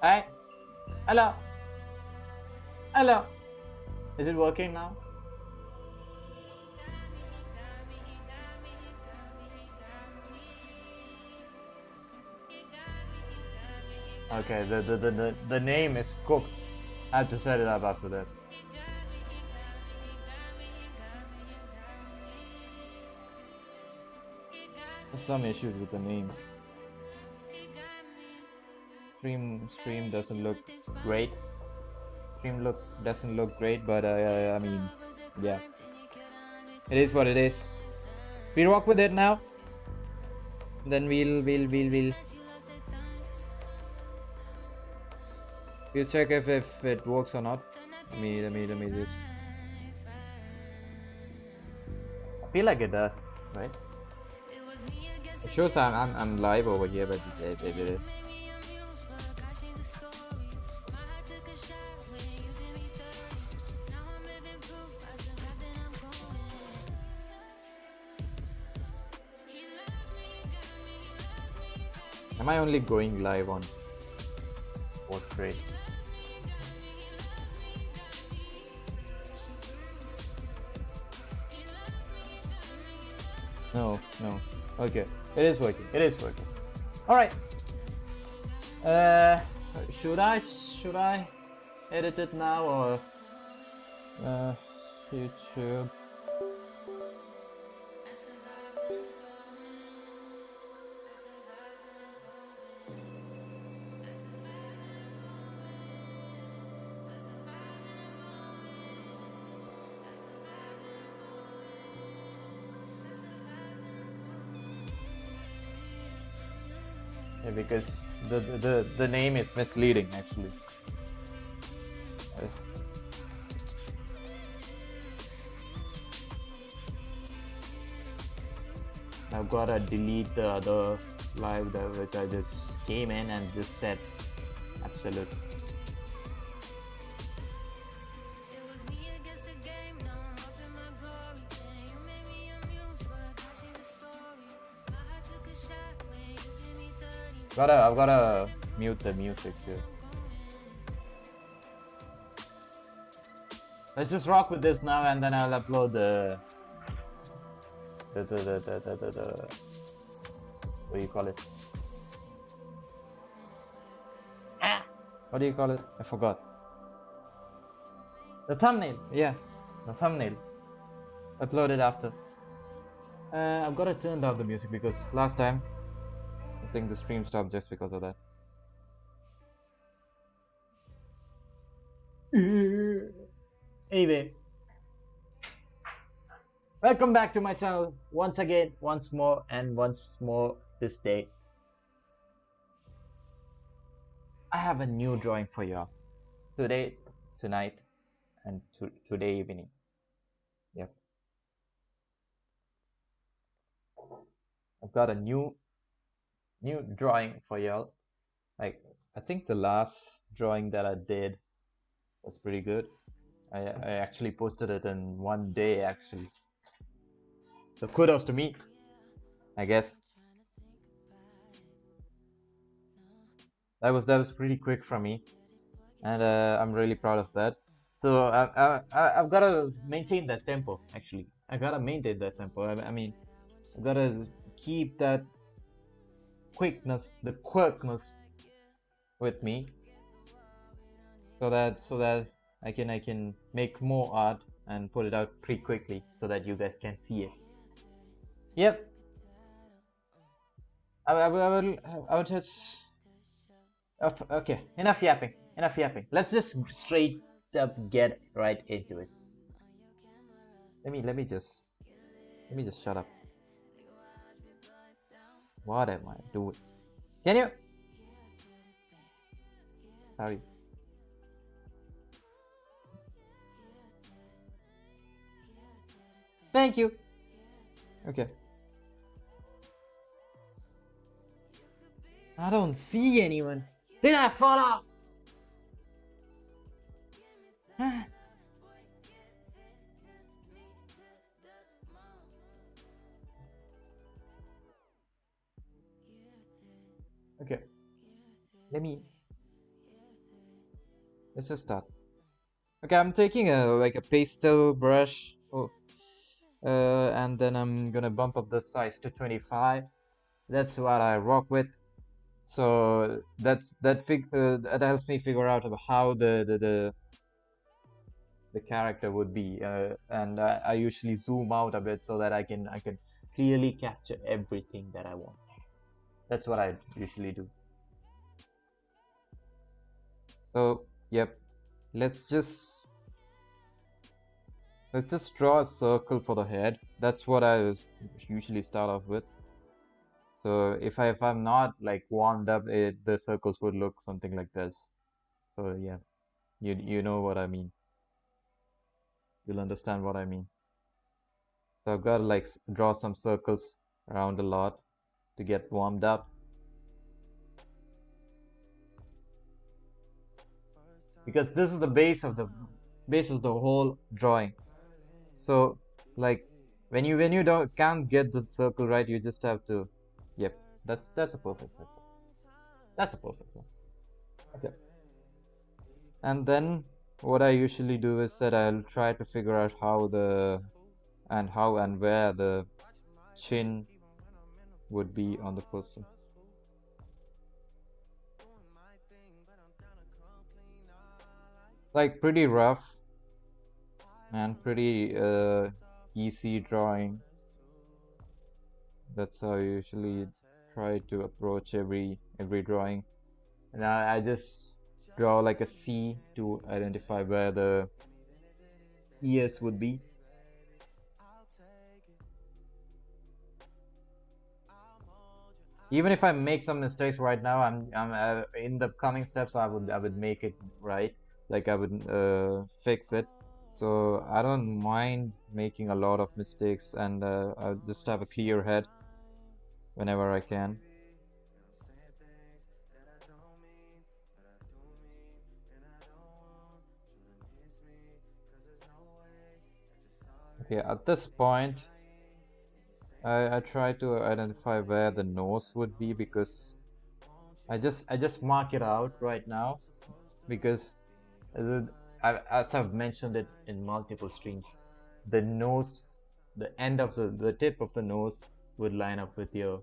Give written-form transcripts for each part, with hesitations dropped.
Hi. Hello. Hello. Is it working now? Okay, the name is cooked. I have to set it up after this. There's some issues with the names. Stream doesn't look great. Stream doesn't look great, but I mean, yeah, it is what it is. We rock with it now. Then we'll check if it works or not. Let me just. I feel like it does, right? It shows I'm live over here, but it. Am I only going live on Ep.3? No. Okay, it is working. All right. Should I edit it now or YouTube? Yeah, because the name is misleading actually. I've gotta delete the other live which I just came in and just said absolute. I've gotta mute the music here. Let's just rock with this now, and then I'll upload the what do you call it? What do you call it? I forgot. The thumbnail. Yeah, the thumbnail. Upload it after. I've got to turn down the music because last time I think the stream stopped just because of that. Anyway, welcome back to my channel once again, once more this day. I have a new drawing for you today, tonight, and today evening. Yep. I've got a new drawing for y'all. Like, I think the last drawing that I did was pretty good. I actually posted it in one day actually. So kudos to me, I guess. That was pretty quick from me, and I'm really proud of that. So I've got to maintain that tempo. Actually, I gotta maintain that tempo. I mean, I've gotta keep that quickness, the quirkness with me, so that I can make more art and put it out pretty quickly, so that you guys can see it. Yep. I will just. Okay, enough yapping. Let's just straight up get right into it. Let me just shut up. What am I doing? Can you? Sorry. Thank you. Okay. I don't see anyone. Did I fall off? Okay. Let me let's just start. Okay, I'm taking a like a pastel brush. Oh, and then I'm gonna bump up the size to 25. That's what I rock with. So that helps me figure out about how the character would be, and I usually zoom out a bit so that I can clearly capture everything that I want. That's what I usually do. So yep, let's just let's just draw a circle for the head. That's what usually start off with. So if I'm not like warmed up, the circles would look something like this. So yeah, you know what I mean. You'll understand what I mean. So I've got to like draw some circles around a lot to get warmed up because this is the base of the whole drawing. So like when you don't can't get the circle right, you just have to. Yep, that's a perfect circle. That's a perfect one. Okay. And then what I usually do is that I'll try to figure out how and where the chin would be on the person. Like pretty rough and pretty easy drawing. That's how I usually try to approach every drawing. And I just draw like a C to identify where the ears would be. Even if I make some mistakes right now, I'm in the coming steps I would make it right. Like I would fix it. So I don't mind making a lot of mistakes, and I'll just have a clear head whenever I can. Okay, at this point, I try to identify where the nose would be because I just mark it out right now because uh, as I've mentioned it in multiple streams, the nose, the end of the tip of the nose would line up with your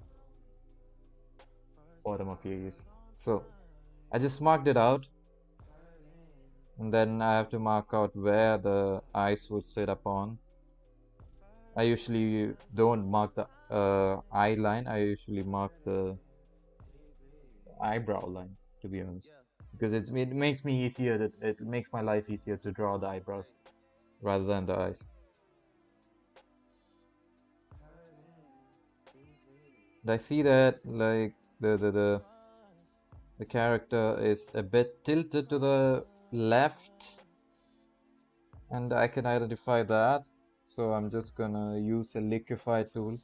bottom of your ears. So I just marked it out, and then I have to mark out where the eyes would sit upon. I usually don't mark the eye line. I usually mark the eyebrow line, to be honest, because it makes me easier. That it makes my life easier to draw the eyebrows rather than the eyes. And I see that like the character is a bit tilted to the left, and I can identify that. So I'm just gonna use a liquify tool,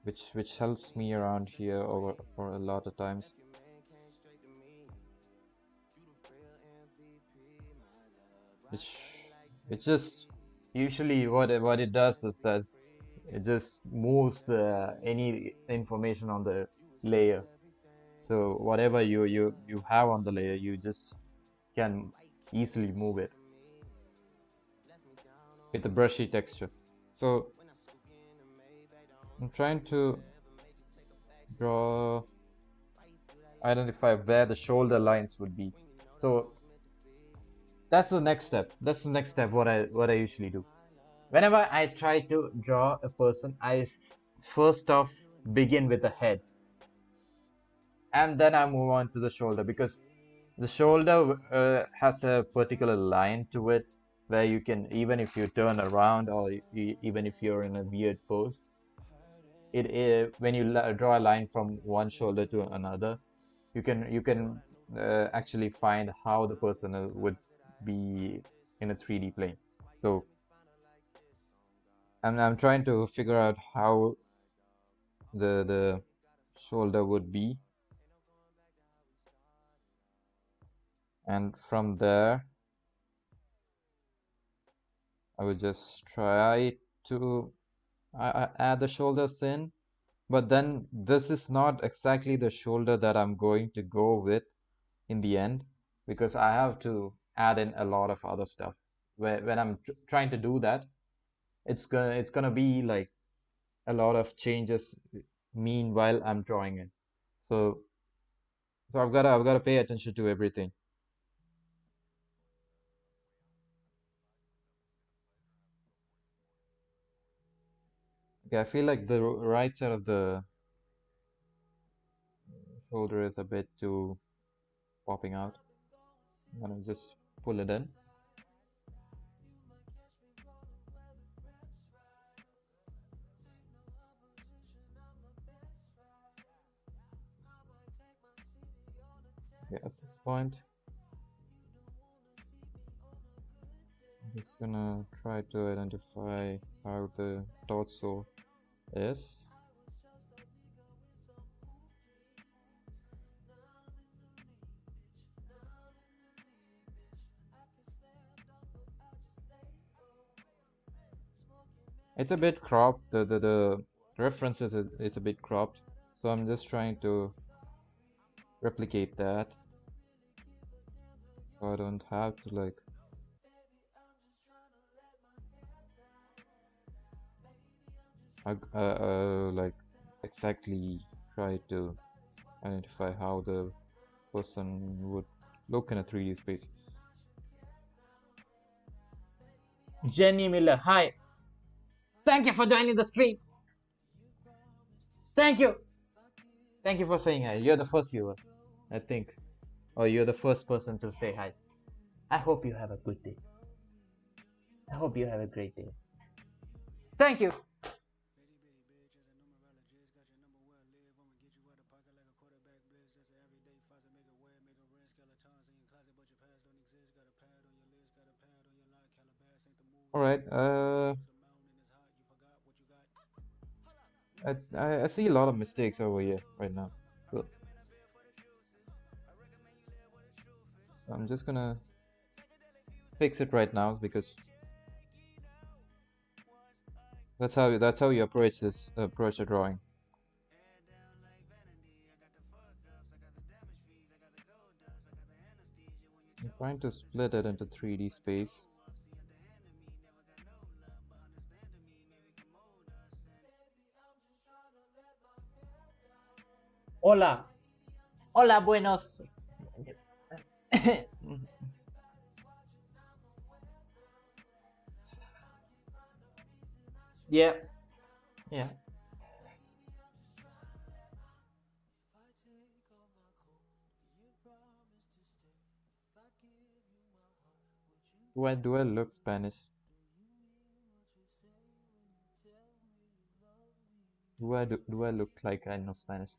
which helps me around here over for a lot of times. Which which just usually what it does is that it just moves any information on the layer. So whatever you have on the layer, you just can easily move it with a brushy texture. So I'm trying to draw, identify where the shoulder lines would be. So that's the next step. That's the next step. What I usually do. Whenever I try to draw a person, first off begin with the head, and then I move on to the shoulder because the shoulder has a particular line to it where you can, even if you turn around or even if you're in a weird pose, when you draw a line from one shoulder to another, you can actually find how the person would be in a 3D plane. So I'm trying to figure out how the shoulder would be, and from there I would just try to add the shoulders in. But then this is not exactly the shoulder that I'm going to go with in the end. because I have to add in a lot of other stuff. When I'm trying to do that, it's gonna be like a lot of changes meanwhile I'm drawing it. So I've gotta pay attention to everything. Okay, I feel like the right side of the shoulder is a bit too popping out. I'm gonna just pull it in. Okay, at this point, I'm just gonna try to identify how the torso is. It's a bit cropped. The reference is a bit cropped. So I'm just trying to replicate that. So I don't have to like like exactly try to identify how the person would look in a 3D space. Jenny Miller, hi. Thank you for joining the stream. Thank you. Thank you for saying hi. You're the first viewer, I think. Or you're the first person to say hi. I hope you have a good day. I hope you have a great day. Thank you. All right. I see a lot of mistakes over here right now. So I'm just gonna fix it right now because that's how you approach a drawing. I'm trying to split it into 3D space. Hola. Hola, buenos. Yeah. Yeah. Do I look Spanish? Do I look like I know Spanish?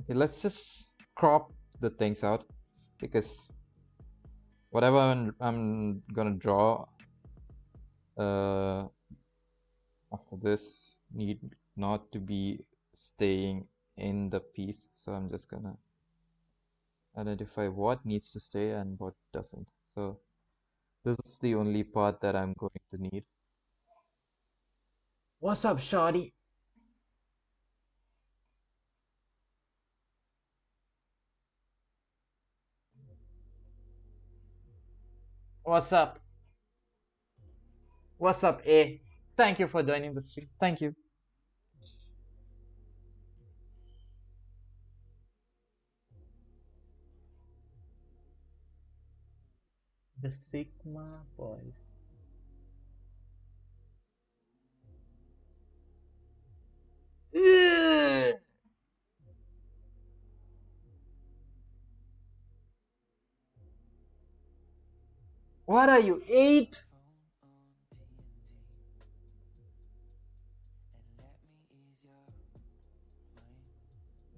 Okay, let's just crop the things out because whatever I'm gonna draw uh after this need not to be staying in the piece, so I'm just gonna identify what needs to stay and what doesn't. So this is the only part that I'm going to need. What's up, shawty? What's up? What's up, A? Thank you for joining the stream. Thank you. The Sigma boys. Ugh! What are you, 8?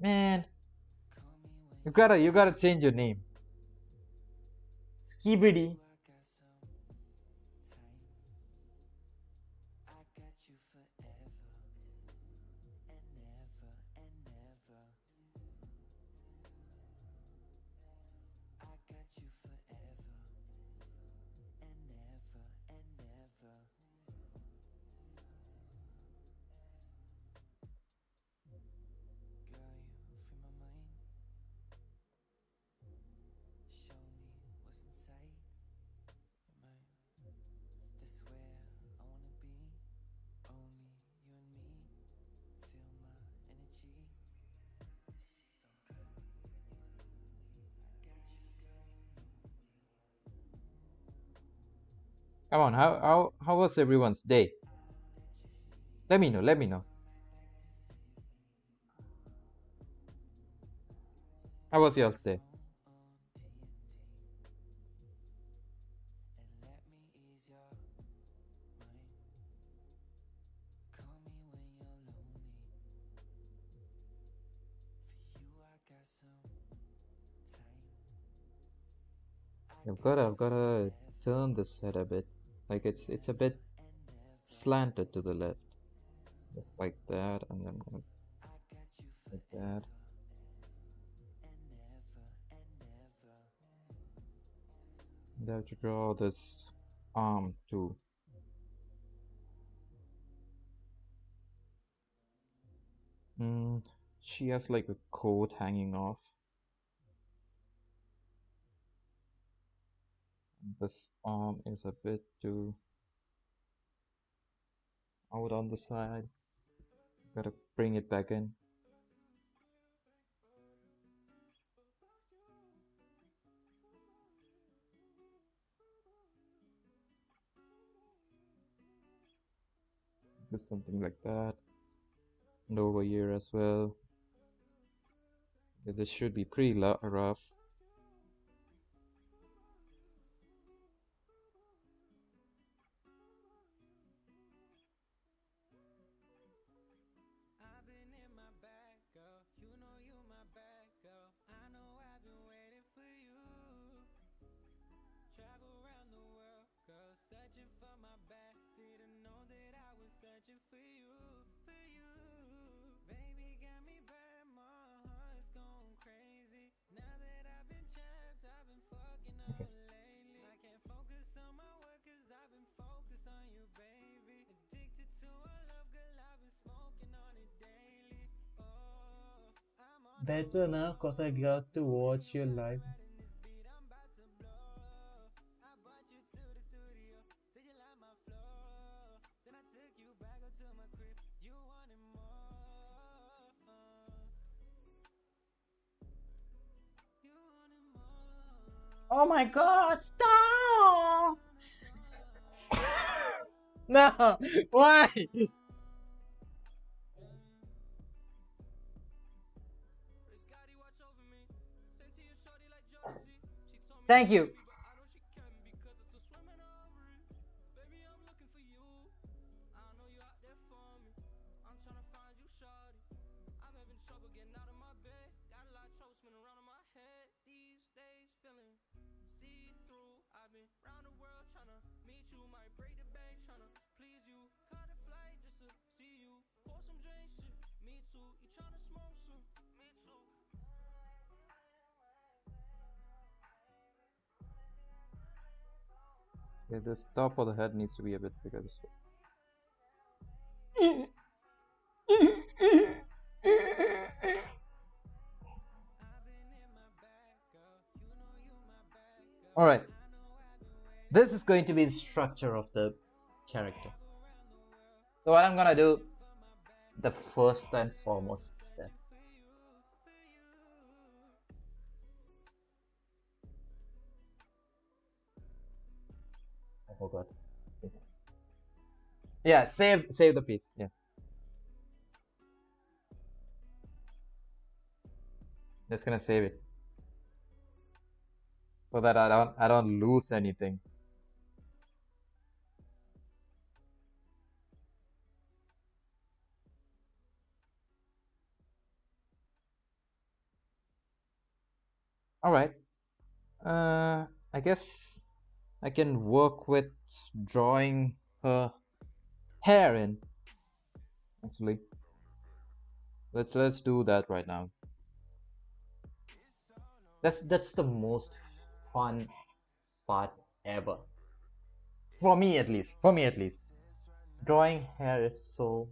Man, you gotta change your name. Skibidi. Come on, how was everyone's day? Let me know, let me know. How was yours day? I've gotta turn this head a bit. Like it's a bit slanted to the left. Just like that, and then gonna like that. And I have to draw this arm too. Mm, she has like a coat hanging off. This arm is a bit too out on the side. Gotta bring it back in. Just something like that. And over here as well. Yeah, this should be pretty rough. Okay. Better now, cause I got to watch your live. Oh my god, stop! No, why? Thank you. Yeah, this top of the head needs to be a bit bigger this way. Alright, this is going to be the structure of the character. So what I'm gonna do, the first and foremost step. I forgot. Yeah, save the piece. Yeah. Just gonna save it. So that I don't lose anything. Alright. I guess I can work with drawing her hair in. Actually. Let's do that right now. That's the most fun part ever. For me at least. For me at least. Drawing hair is so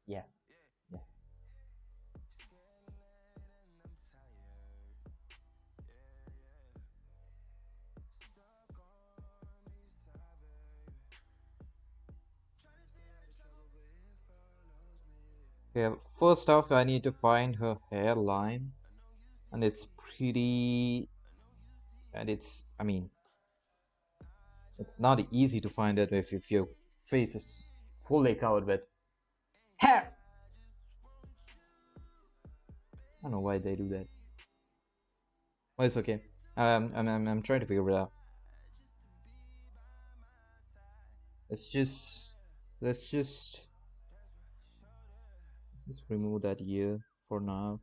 yeah. Yeah. Okay, first off I need to find her hairline. And it's pretty and I mean, it's not easy to find that if your face is fully covered with hair. I don't know why they do that. Well, it's okay. I'm trying to figure it out. Let's just let's just let's just remove that ear for now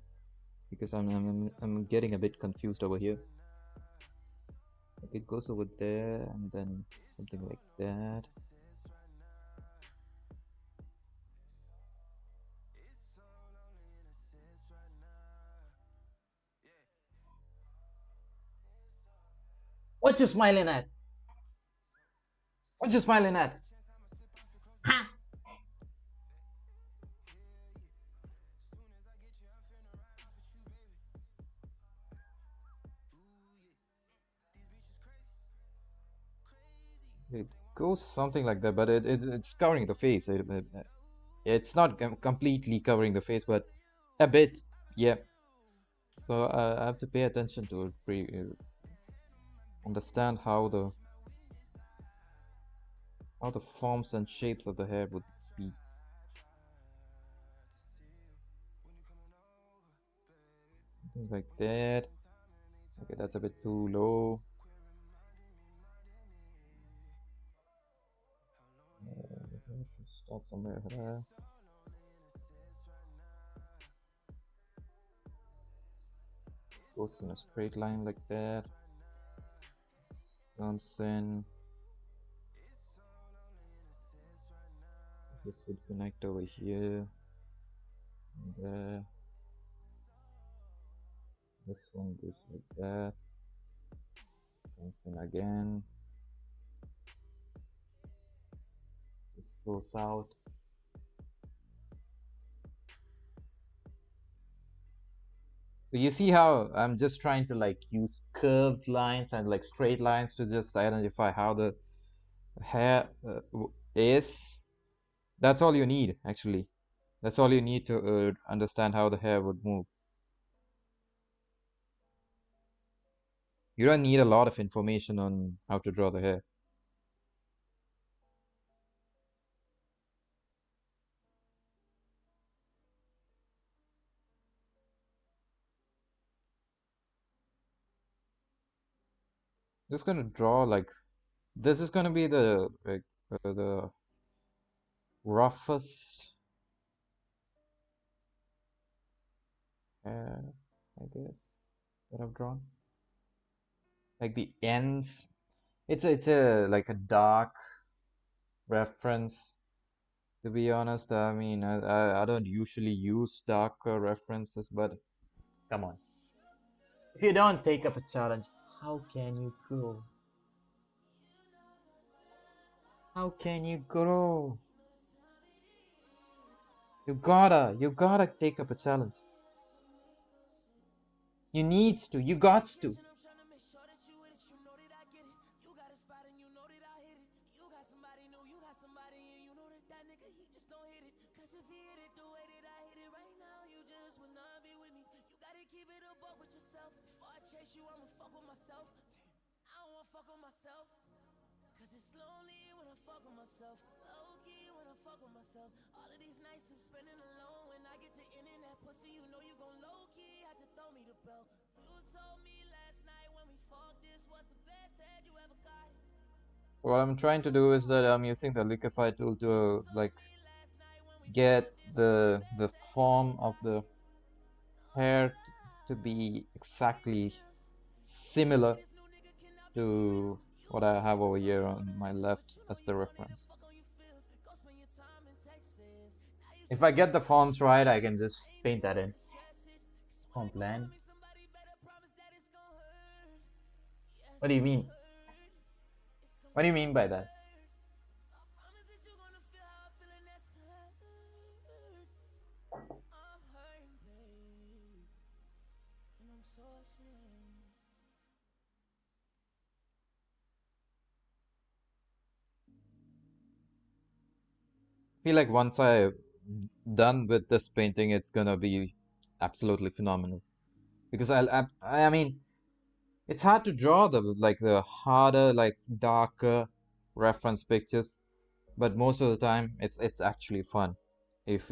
because I'm getting a bit confused over here. Like it goes over there and then something like that. What you smiling at? What you smiling at? Ha! It goes something like that, but it's covering the face. It's not completely covering the face, but a bit, yeah. So I have to pay attention to it, understand how the forms and shapes of the hair would be. Something like that. Okay, that's a bit too low. Start somewhere there. Goes in a straight line like that. Turns in. This would connect over here. And this one goes like that. Comes in again. This goes out. So you see how I'm just trying to like use curved lines and like straight lines to just identify how the hair is. That's all you need, actually. That's all you need to understand how the hair would move. You don't need a lot of information on how to draw the hair. Just gonna draw like this is gonna be the like the roughest hair, I guess, that I've drawn. Like the ends. It's a like a dark reference. To be honest, I mean, I don't usually use darker references, but come on. If you don't take up a challenge, how can you grow? How can you grow? You gotta take up a challenge. You needs to, you gots to. So what I'm trying to do is that I'm using the liquify tool to like get the form of the hair to be exactly similar to what I have over here on my left as the reference. If I get the forms right, I can just paint that in. On plan. What do you mean? What do you mean by that? I feel like once I'm done with this painting, it's gonna be absolutely phenomenal. Because I mean, It's hard to draw the harder, like darker reference pictures, but most of the time it's actually fun. If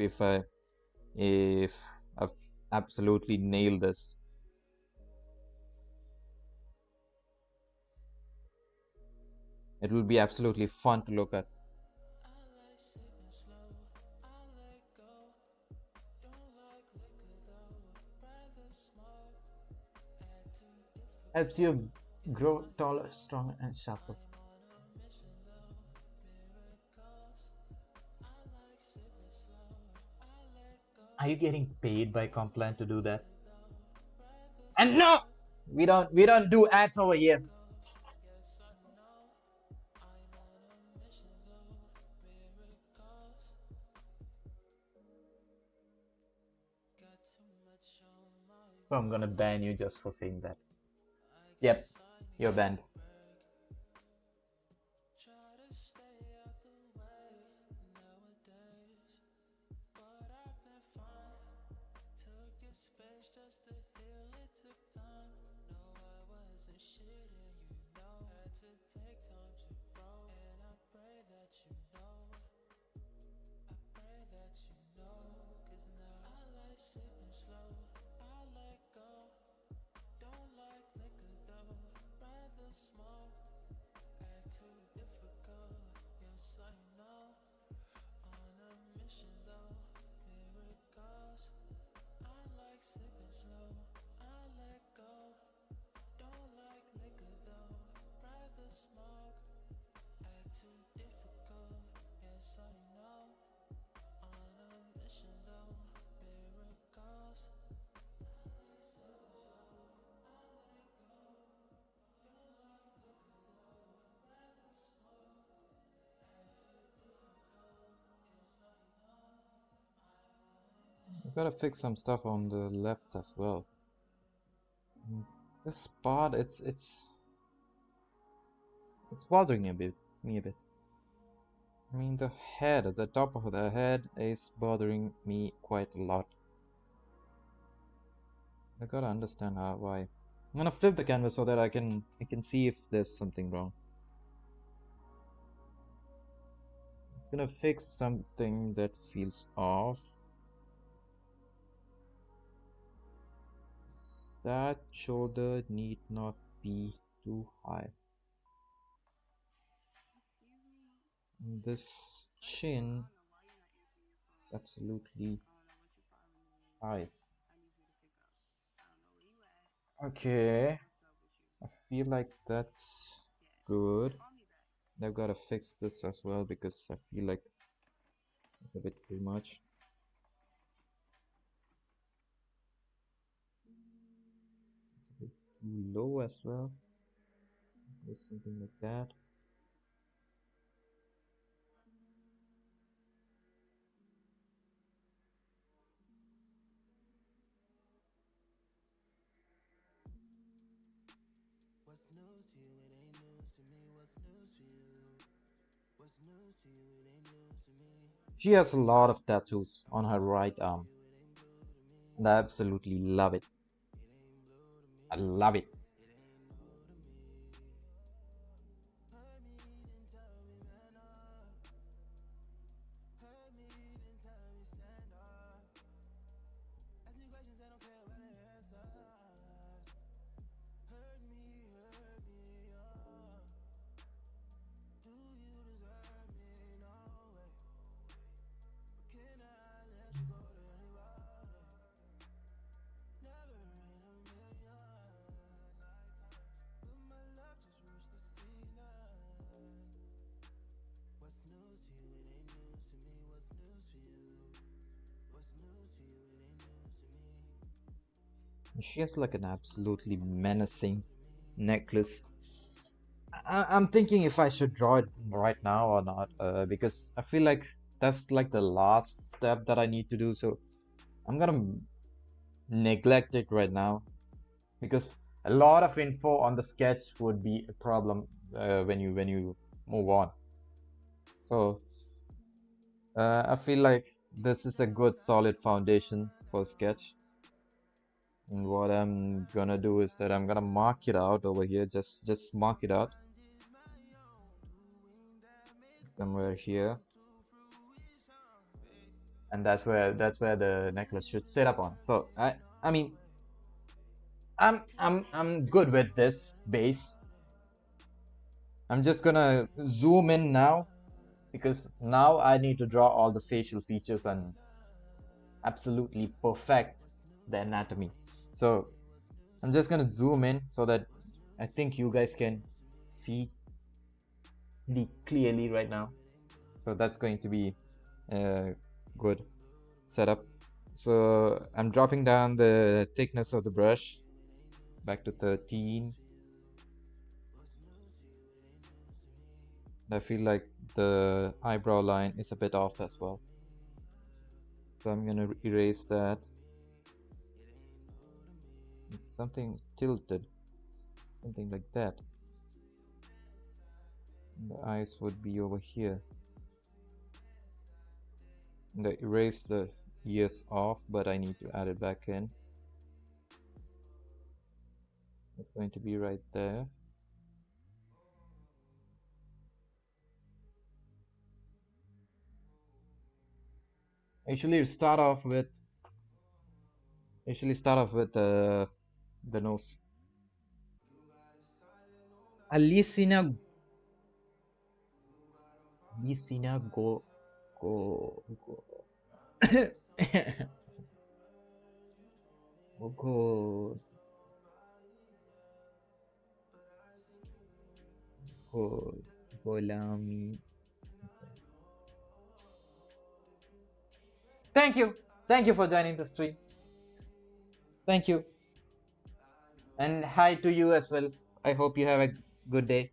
I've absolutely nailed this, it will be absolutely fun to look at. Helps you grow taller, stronger, and sharper. Are you getting paid by Complan to do that? And no, we don't do ads over here. So I'm gonna ban you just for saying that. Yep, you're banned. I've gotta fix some stuff on the left as well. This spot, it's bothering me a bit. I mean, the top of the head is bothering me quite a lot. I gotta understand why. I'm gonna flip the canvas so that I can see if there's something wrong. It's gonna fix something that feels off. That shoulder need not be too high. And this chin is absolutely high. Okay, I feel like that's good. I've got to fix this as well because I feel like it's a bit too much. It's a bit too low as well. Or something like that. She has a lot of tattoos on her right arm, and I absolutely love it. I love it. She has like an absolutely menacing necklace. I'm thinking if I should draw it right now or not, because I feel like that's like the last step that I need to do. So I'm gonna neglect it right now because a lot of info on the sketch would be a problem when you move on. So I feel like this is a good solid foundation for sketch. And what I'm gonna do is that I'm gonna mark it out over here. Just mark it out somewhere here, and that's where the necklace should sit up on. So I mean I'm good with this base. I'm just gonna zoom in now because now I need to draw all the facial features and absolutely perfect the anatomy. So I'm just gonna zoom in so that I think you guys can see clearly right now. So that's going to be a good setup. So I'm dropping down the thickness of the brush back to 13. I feel like the eyebrow line is a bit off as well. So I'm gonna erase that. It's something tilted, something like that. And the eyes would be over here. And I erase the ears off, but I need to add it back in. It's going to be right there. Actually, start off with the nose. Alicina, Alicina go go go Golami. Thank you for joining the stream. Thank you, and hi to you as well. I hope you have a good day.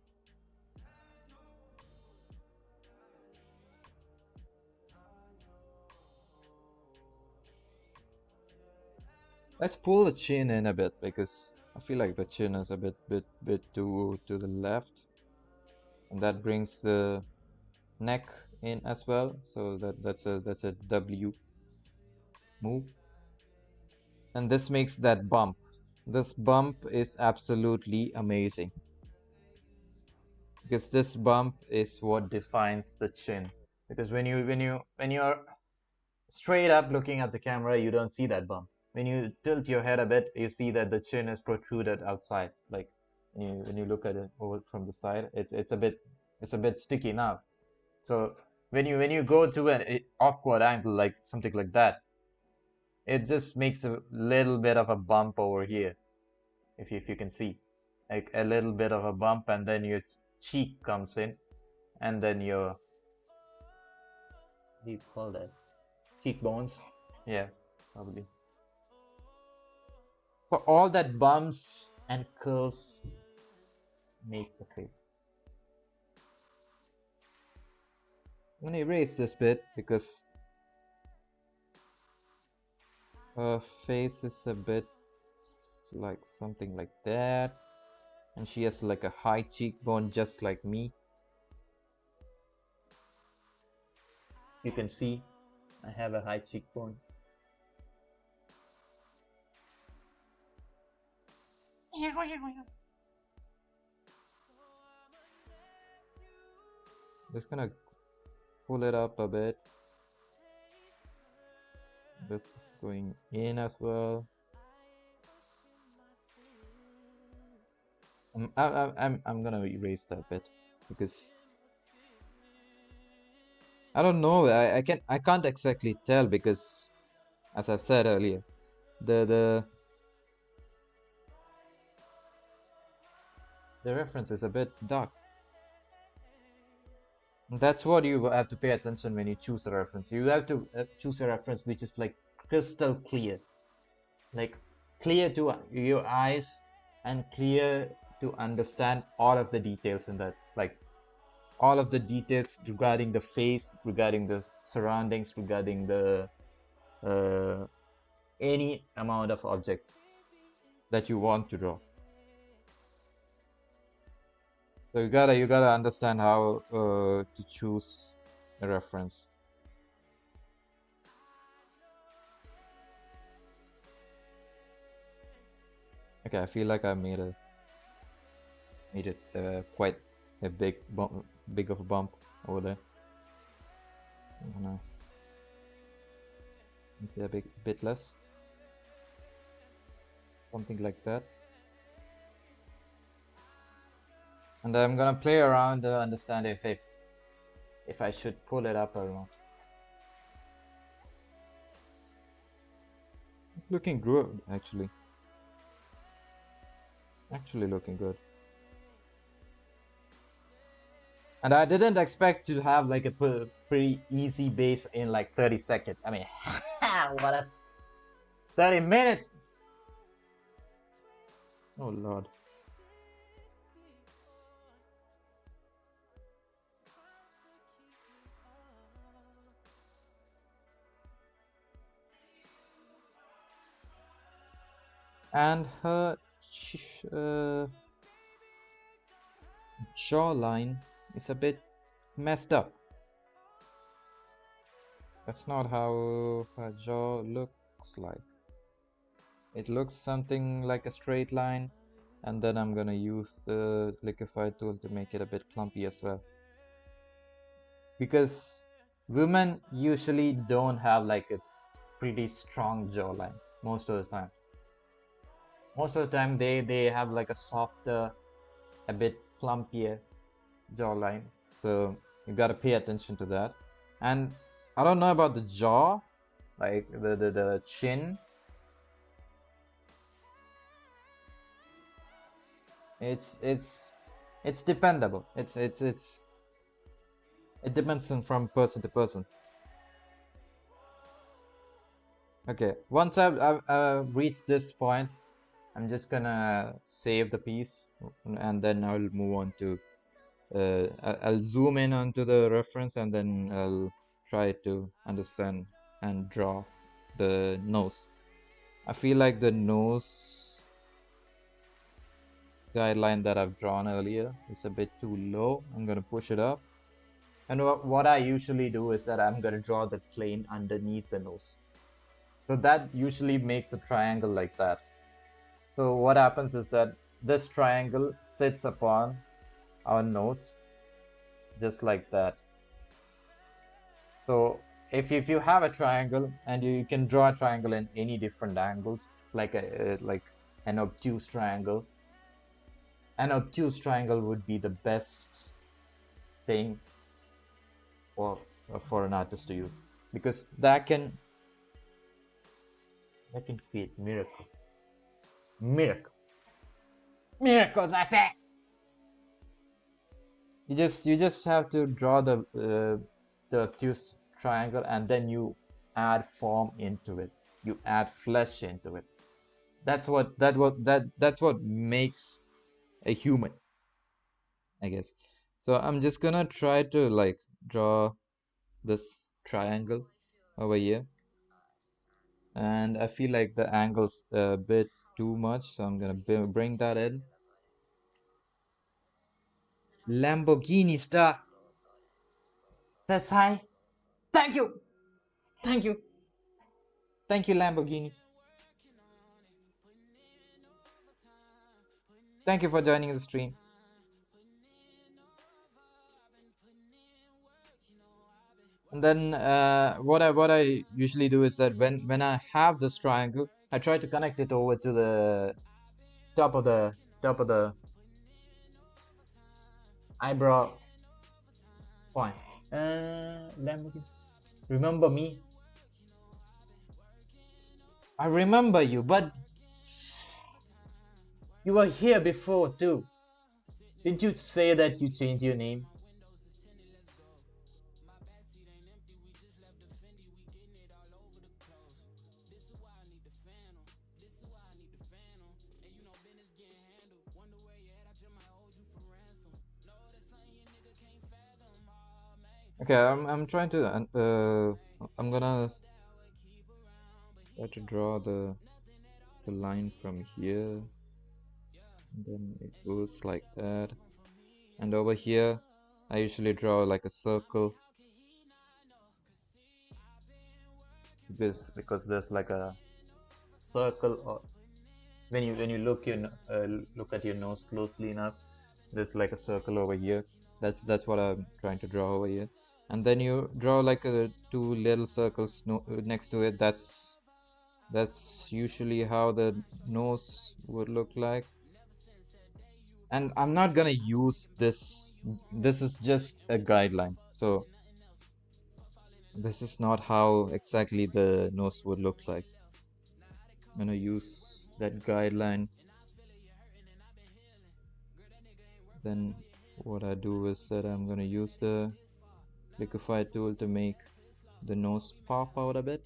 Let's pull the chin in a bit because I feel like the chin is a bit too to the left, and that brings the neck in as well. So that's a W move, and this makes that bump. This bump is absolutely amazing because this bump is what defines the chin. Because when you're straight up looking at the camera, you don't see that bump. When you tilt your head a bit, you see that the chin is protruded outside. Like when you look at it over from the side, it's a bit sticky now. So when you go to an awkward angle like something like that, it just makes a little bit of a bump over here. If you can see, like a little bit of a bump, and then your cheek comes in, and then your, what do you call that? Cheekbones. Yeah, probably. So all that bumps and curves make the face. I'm gonna erase this bit because her face is a bit like something like that, and she has like a high cheekbone just like me. You can see I have a high cheekbone. Just gonna pull it up a bit. This is going in as well. I'm gonna erase that bit because I don't know. I can't exactly tell because, as I've said earlier, the the reference is a bit dark. That's what you have to pay attention when you choose a reference. You have to choose a reference which is like crystal clear, like clear to your eyes and clear to understand all of the details in that, like all of the details regarding the face, regarding the surroundings, regarding the any amount of objects that you want to draw. So you gotta understand how to choose a reference. Okay, I feel like I made it quite a big of a bump over there. I'm gonna make it a bit less, something like that. And I'm gonna play around to understand if I should pull it up or not. It's looking good, actually. Actually looking good. And I didn't expect to have like a pretty easy base in like 30 seconds. I mean, what a 30 minutes! Oh lord. And her jawline is a bit messed up. That's not how her jaw looks like. It looks something like a straight line, and then I'm gonna use the liquify tool to make it a bit plumpy as well. Because women usually don't have like a pretty strong jawline most of the time. Most of the time they have like a softer, a bit plumpier jawline. So you gotta pay attention to that. And I don't know about the jaw, like the chin. It's dependable. It depends on from person to person. Okay, once I've reached this point, I'm just gonna save the piece, and then I'll move on to I'll zoom in onto the reference, and then I'll try to understand and draw the nose. I feel like the nose guideline that I've drawn earlier is a bit too low. I'm gonna push it up. And what I usually do is that I'm gonna draw the plane underneath the nose. So that usually makes a triangle like that. So what happens is that this triangle sits upon our nose, just like that. So if you have a triangle, and you can draw a triangle in any different angles, like like an obtuse triangle. An obtuse triangle would be the best thing for an artist to use, because that can create miracles. Miracles. Miracles, I say. You just have to draw the obtuse triangle, and then you add form into it. You add flesh into it. That's what makes a human, I guess. So I'm just gonna try to like draw this triangle over here, and I feel like the angle's a bit too much, so I'm gonna bring that in. Lamborghini star says hi. Thank you, thank you, thank you, Lamborghini. Thank you for joining the stream. And then what I usually do is that when I have this triangle, I try to connect it over to the top of the eyebrow point. Lamborghini. Remember me? I remember you, but you were here before too. Didn't you say that you changed your name? Okay, I'm trying to I'm gonna try to draw the line from here, and then it goes like that. And over here, I usually draw like a circle, because there's like a circle When you look at your nose closely enough, there's like a circle over here. That's what I'm trying to draw over here. And then you draw like a two little circles no, next to it. That's usually how the nose would look like. And I'm not gonna use this. This is just a guideline. So this is not how exactly the nose would look like. I'm gonna use that guideline. Then what I do is that I'm gonna use the liquify tool to make the nose pop out a bit.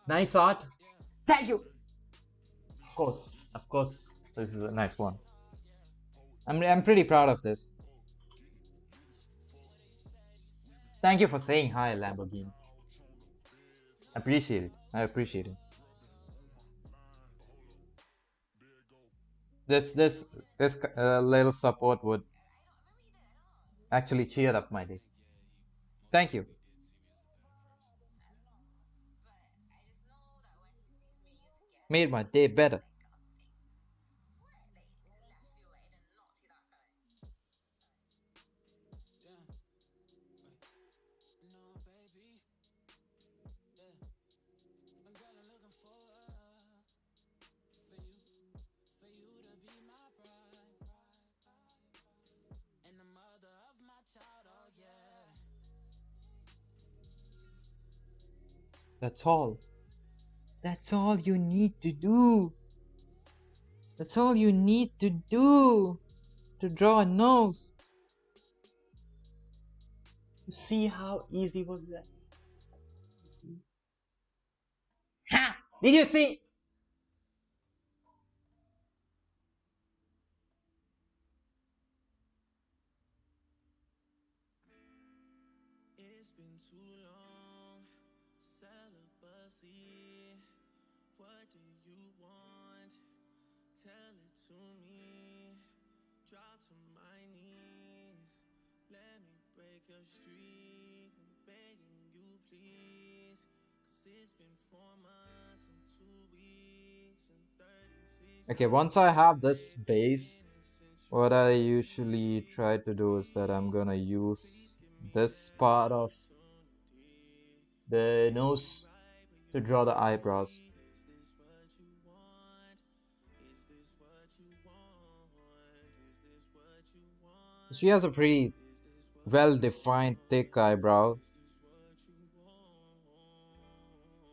Nice art. Thank you. Of course, this is a nice one. I'm pretty proud of this. Thank you for saying hi, Lamborghini. Appreciate it. I appreciate it. This little support would actually cheer up my day. Thank you. Made my day better. That's all. That's all you need to do. That's all you need to do to draw a nose. You see how easy was that? Ha! Did you see? It's been too long, celibacy. What do you want? Tell it to me. Drop to my knees. Let me break your streak. I'm begging you, please. 'Cause it's been 4 months and 2 weeks and 36 Okay, once I days have this base, remaining since you what I left usually me. try to do is that I'm gonna Please use give me this an part of opportunity. the Treat me nose right, but you to draw the lie to eyebrows. me. Is this what you want? Is this what you want? Is this what you So want? she has a pretty Is this what you well-defined want? thick eyebrow. Is this what you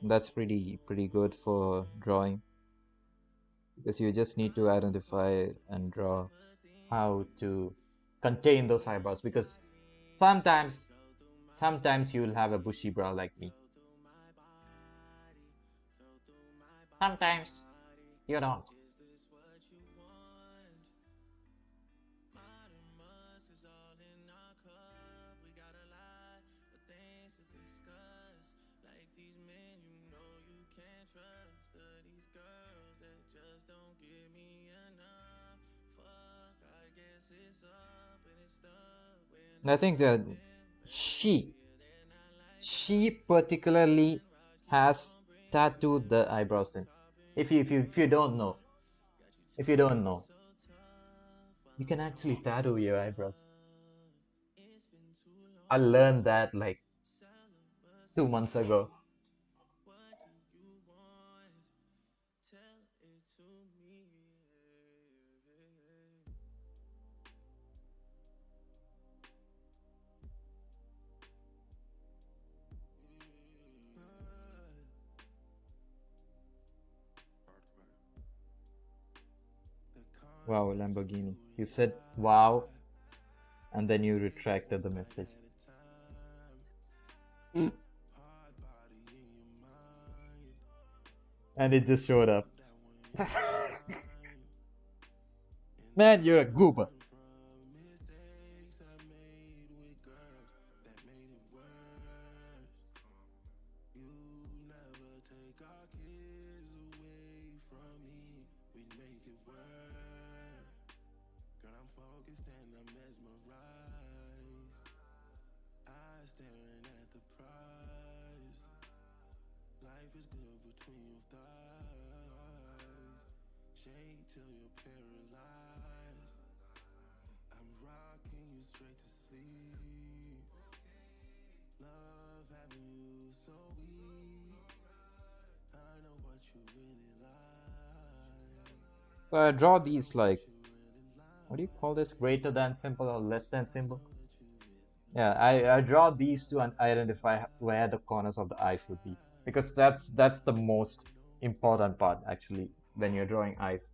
That's pretty good for drawing because you just need to want? identify and The draw type of how to thing contain those eyebrows because sometimes sometimes you'll have a bushy brow like me. flow through my body, flow through my Sometimes body. you don't. Is this what you want? Modern must is all in our cup. We got a lot of things to discuss. Like these men you know you can't trust. These girls that just don't give me enough. Fuck, I guess it's up and it's stuck. When I I'm think with that them, she baby, they're not like she us. particularly Certain rocks keep has on breaking. tattooed the eyebrows in. If you don't know, Got you if you talking don't know, so tough you while can I'm actually drowning in tattoo your eyebrows. love. It's been too I long, learned that like 2 months celibacy. ago. What do you want? Tell it to me. The Wow, concept of you Lamborghini. You and said wow, I, and then you maybe retracted the one message. at a time. Hard body in your mind. And it just showed up. Love that when you're mine. And Man, you're a I goober. learned from mistakes I made with girls that made it worse. You never take our kids away from me. We make it work. Girl, I'm focused and I'm mesmerized. Eyes staring at the prize. is good between your thighs. Shake till you're paralyzed. I'm rocking you straight to sleep. Love having you so weak. I know what you really like. So I draw these What like, you really what do you like. call this? Greater than symbol or less than symbol? What you really Yeah, I draw these to identify where the corners of the eyes would be, because that's the most important part actually when you're drawing eyes.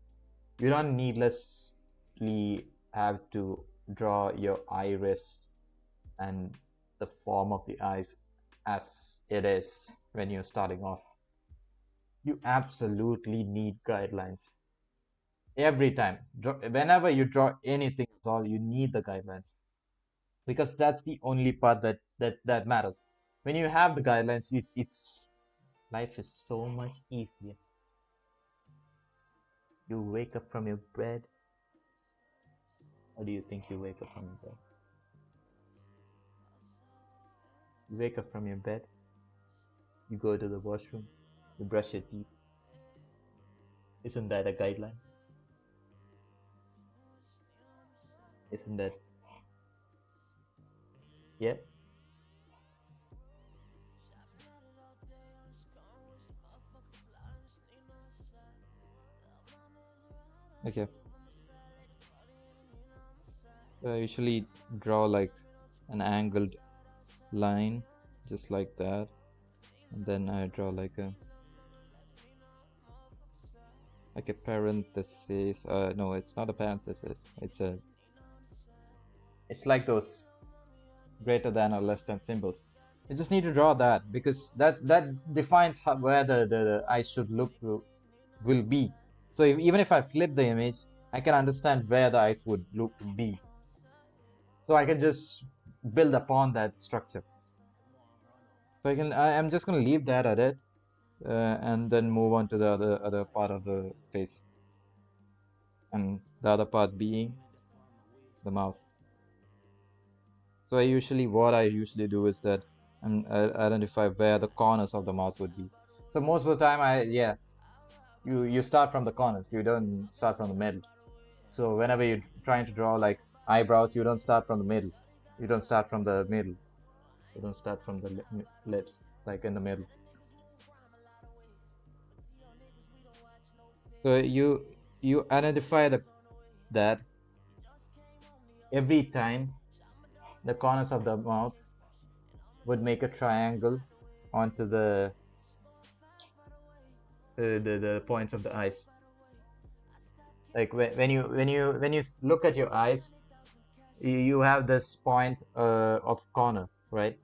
You don't needlessly have to draw your iris and the form of the eyes as it is when you're starting off. You absolutely need guidelines every time. Whenever you draw anything at all, you need the guidelines, because that's the only part that matters. When you have the guidelines, it's life is so much easier. You wake up from your bed. How do you think you wake up from your bed? You wake up from your bed, you go to the washroom, you brush your teeth. Isn't that a guideline? Isn't that, yeah? Okay. So I usually draw like an angled line, just like that, and then I draw like a parenthesis. No, it's not a parenthesis. It's like those greater than or less than symbols. You just need to draw that, because that defines where the eyes should look will be. So even if I flip the image, I can understand where the eyes would look be. So I can just build upon that structure. So I'm just gonna leave that at it, and then move on to the other part of the face, and the other part being the mouth. So what I usually do is that I identify where the corners of the mouth would be. So most of the time, you start from the corners. You don't start from the middle. So whenever you're trying to draw like eyebrows, you don't start from the middle. You don't start from the middle. You don't start from the lips, like in the middle. So you identify that every time the corners of the mouth would make a triangle onto the points of the eyes. Like when you look at your eyes, you have this point of corner, right?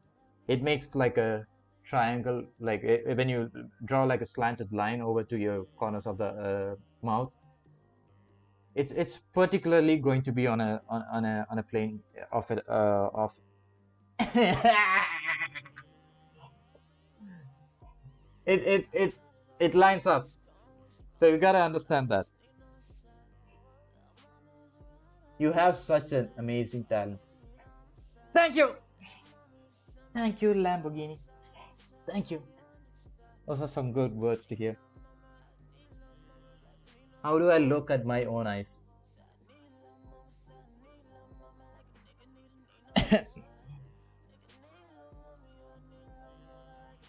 It makes like a triangle, like when you draw like a slanted line over to your corners of the mouth. It's particularly going to be on a plane of it of it it lines up. So you gotta understand that you have such an amazing talent. Thank you, thank you, Lamborghini. Thank you. Those are some good words to hear. How do I look at my own eyes?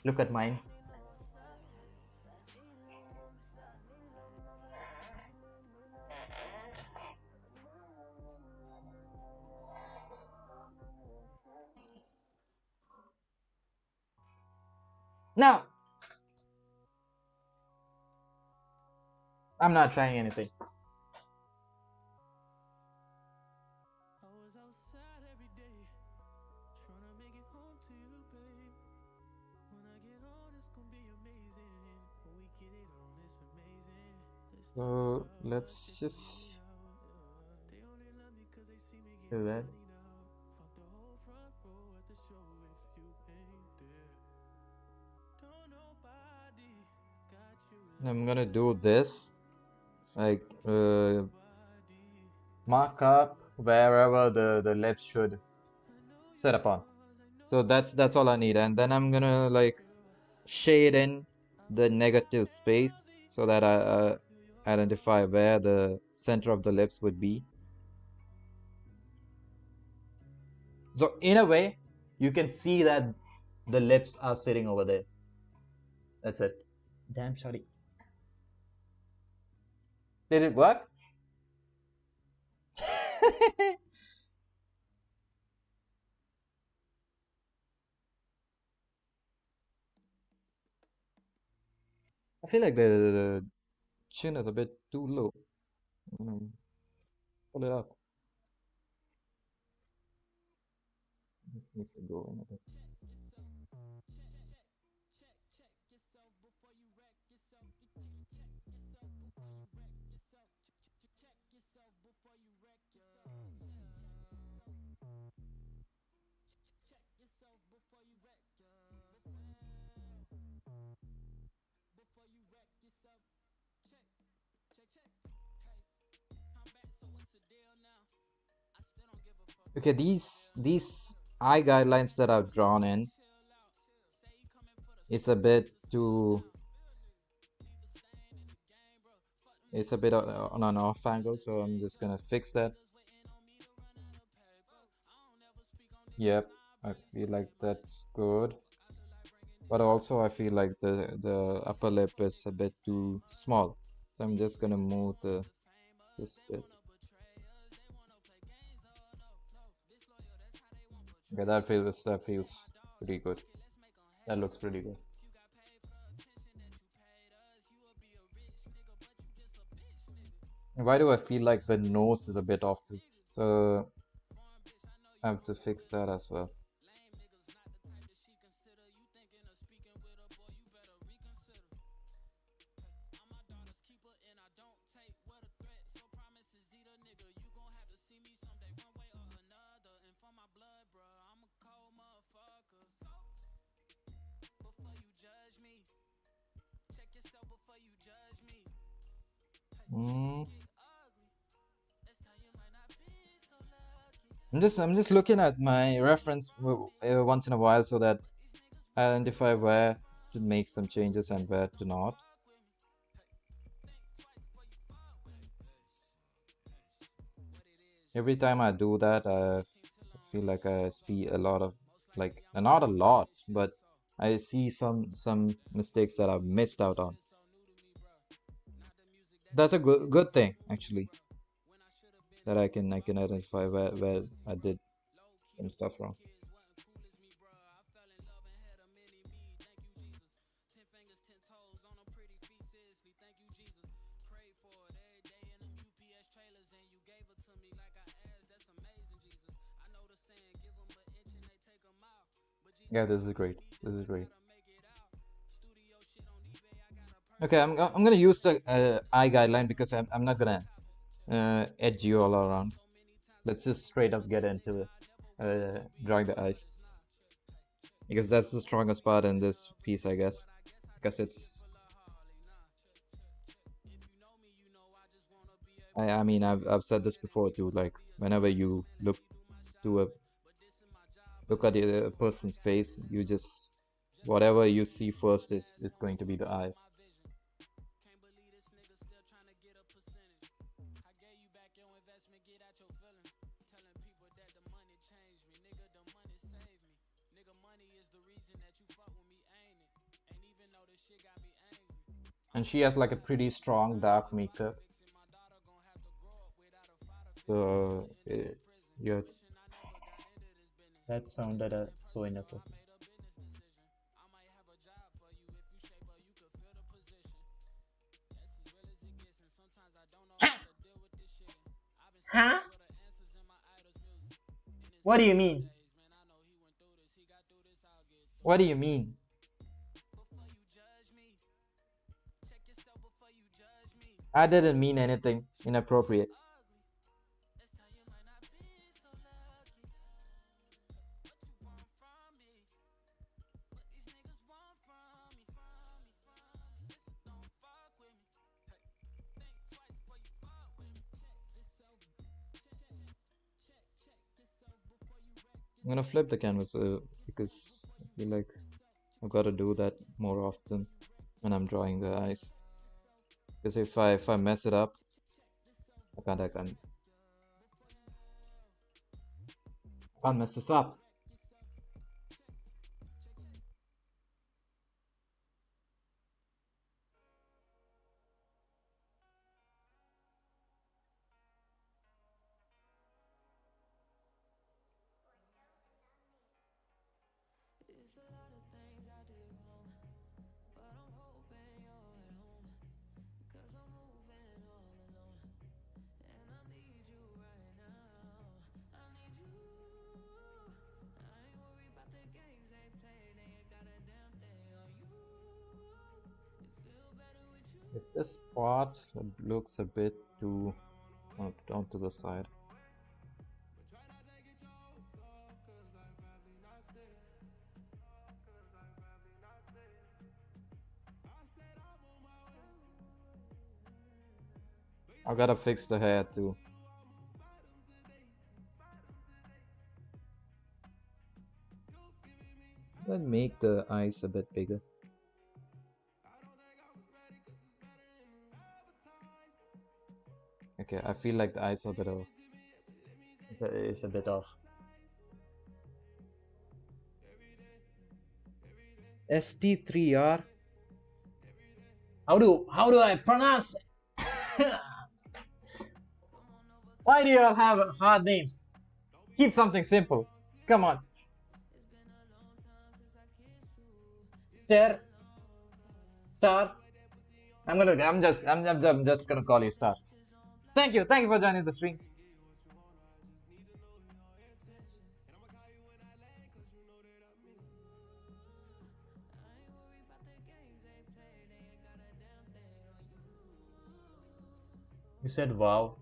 Look at mine. Now, I'm not trying anything. I was outside every day, trying to make it home to you, babe. When I get on, it's gonna be amazing. When we get it on, it's amazing. Let's talk So about let's taking me just out. They only love me cause they see me do getting that. money now. Fuck the whole front row at the show if you ain't there. Don't nobody got you I'm like gonna I do do. this, like Nobody got mark you up like wherever the lips should I know sit you upon. cause I know So that's all I need, and then I'm gonna like shade in the negative space so that I identify where the center of the lips would be. So in a way, you can see that the lips are sitting over there. That's it. Damn, sorry. Did it work? I feel like the chin is a bit too low. Pull it up. This needs to go in a bit. Okay, these eye guidelines that I've drawn in, it's a bit too, it's a bit on an off angle, so I'm just gonna fix that. Yep, I feel like that's good. But also I feel like the upper lip is a bit too small. So I'm just gonna move the this bit. Okay, that feels pretty good. That looks pretty good. And why do I feel like the nose is a bit off too? So I have to fix that as well. Mm. I'm just looking at my reference once in a while so that I identify where to make some changes and where to not. Every time I do that, I feel like I see a lot of like not a lot, but I see some mistakes that I've missed out on. That's a good thing actually that I can identify where I did some stuff wrong. Yeah, this is great. This is great. Okay, I'm gonna use the eye guideline because I'm not gonna edge you all around. Let's just straight up get into it. Drawing the eyes because that's the strongest part in this piece, I guess. Because it's I mean I've said this before too. Like whenever you to a look at a person's face, you just whatever you see first is going to be the eyes. And she has like a pretty strong dark makeup. So yeah, that sounded so inappropriate. Huh? What do you mean? What do you mean? I didn't mean anything inappropriate. I'm gonna flip the canvas because I feel like I've got to do that more often. when I'm drawing the eyes. Because if I mess it up, I can't mess this up. It's a lot of things I did wrong, but I'm hoping you're at home. Cause I'm moving all alone, and I need you right now. I need you. I ain't worried about the games they play, they ain't got a damn thing on you. It feel better with you. If this part looks a bit too onto the side. But try not to get your hopes up, cause I'm probably not staying. Cause I'm probably not staying. I said I'm on my way. I gotta fix the hair too. Let's make the eyes a bit bigger. Okay, I feel like the eyes are a bit off. It's a bit off. ST3R. How do I pronounce it? Why do you all have hard names? Keep something simple. Come on. Star. Star. I'm just gonna call you Star. Thank you for joining the stream. You said wow.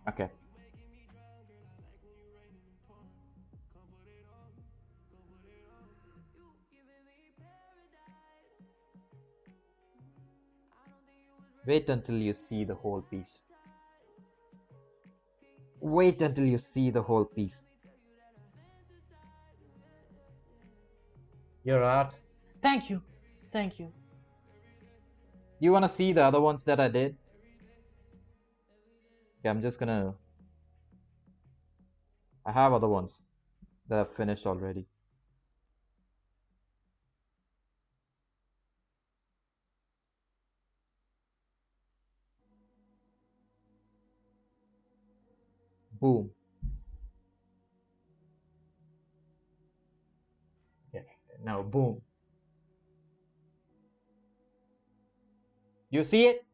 Okay. Wait until you see the whole piece. Wait until you see the whole piece. Your art. Thank you. Thank you. You wanna see the other ones that I did? Yeah, I'm just gonna. I have other ones that I've finished already. Boom. Yeah. Now, boom. You see it?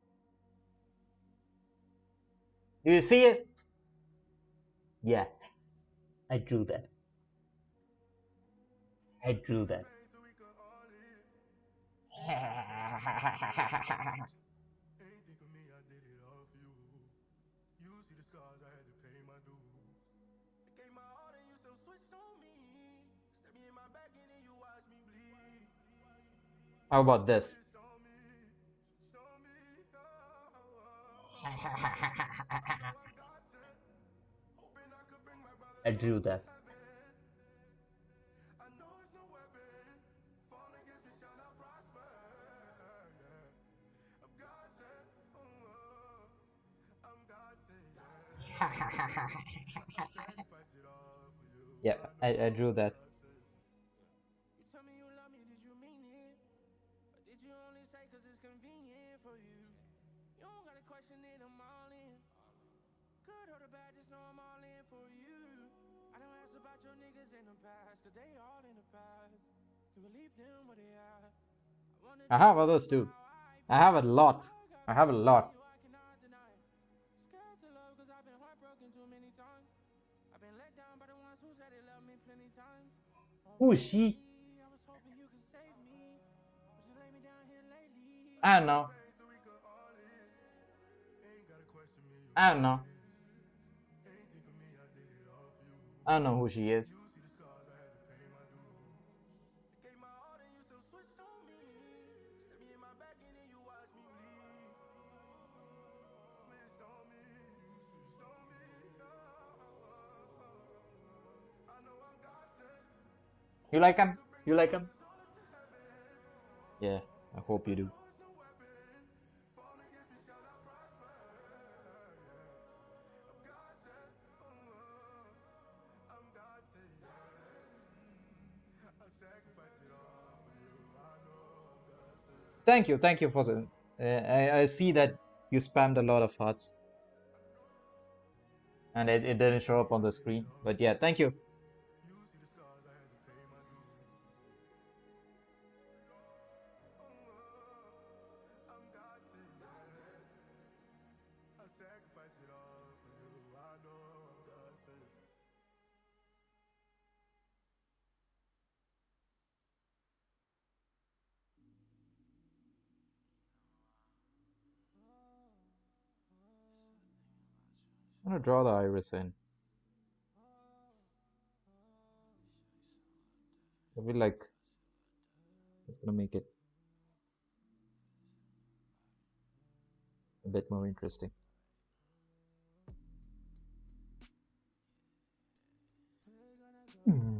Do you see it? Yeah, I drew that. I drew that. Ain't think of me, I did it all for you. You see the scars, I had to pay my dues. I gave my all and you still switched on me. Stab me in my back and then you watch me bleed. How about this? Switched on me, switched on me. Oh, oh, oh. I know I'm God sent. Hoping I could bring my I brothers drew home to that. heaven. I know it's no weapon. Fall against me shall not prosper. Yeah. I'm God sent. Oh, oh. I'm God sent. Yeah. I sacrificed it all for you. Yeah, I know I I'm drew that. God sent. You tell me you love me, did you mean it? Or did you only say cause it's convenient for you? You don't gotta question it, I'm all in. Good or the bad, just know I'm all in for you. I don't ask about your niggas in the past, cause they all in the past. You can leave them where they at. I wanna I do have you right others by too. how I I have a feel. lot. I got I have a feelings for lot. you, I cannot deny. Scared to love cause I've been heartbroken too many times. I've been let down by the ones who said they love me plenty times. Oh Who is she? baby, I was hoping you could save me, but you lay me down here lately. I don't know. So we could all live. Ain't gotta question me, you I know don't what know. it is. Ain't think of me, I did it all for you. I don't know who she is. You see the scars, I had to pay my dues. I gave my all and you still switched on me. Stab me in my back and then you watch me bleed. Switched on me, you switched on me. Oh, oh, oh. I know I'm God. You like him? You like him? Yeah, I hope you do. Thank you for the. I see that you spammed a lot of hearts, and it didn't show up on the screen. But yeah, thank you. I'm gonna draw the iris in. I feel like it's gonna make it a bit more interesting. Hmm.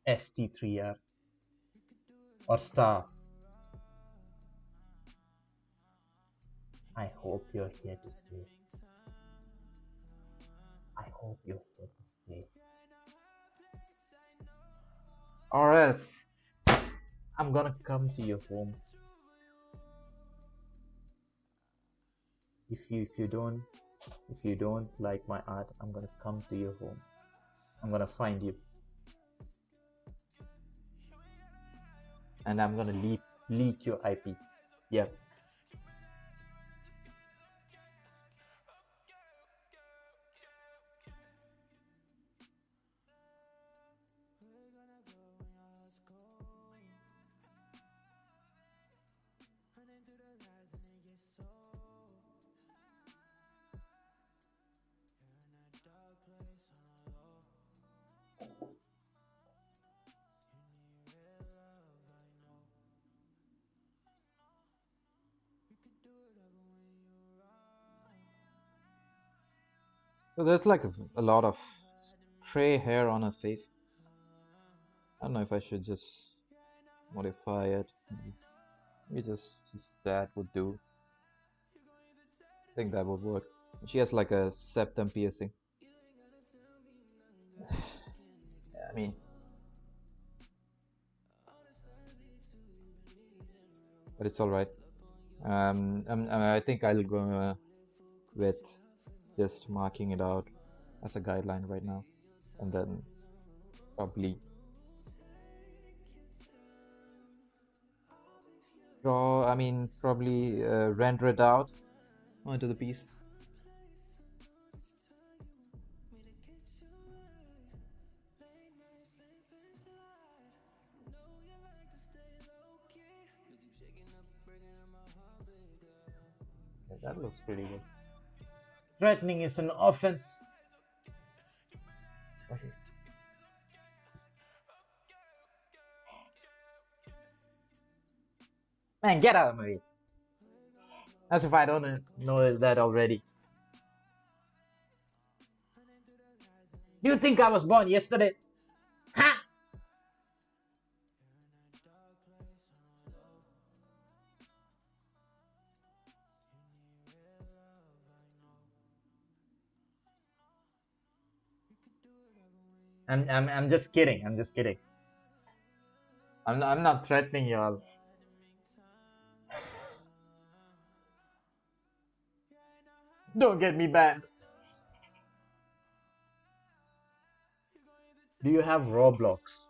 ST3R or star. I hope you're here to stay. I hope you're here to stay. Or else I'm gonna come to your home. If you don't like my art, I'm gonna come to your home. I'm gonna find you, and I'm gonna leak your IP. Yep. So there's like a lot of stray hair on her face. I don't know if I should just modify it. Maybe just that would do. I think that would work. She has like a septum piercing. I mean, but it's all right. I think I'll go with just marking it out as a guideline right now, and then probably draw. I mean, probably render it out onto the piece. Okay, that looks pretty good. Threatening is an offense. Okay. Man, get out of my way. As if I don't know that already. Do you think I was born yesterday? Ha! I'm just kidding. I'm just kidding. I'm not threatening y'all. Don't get me banned. Do you have Roblox?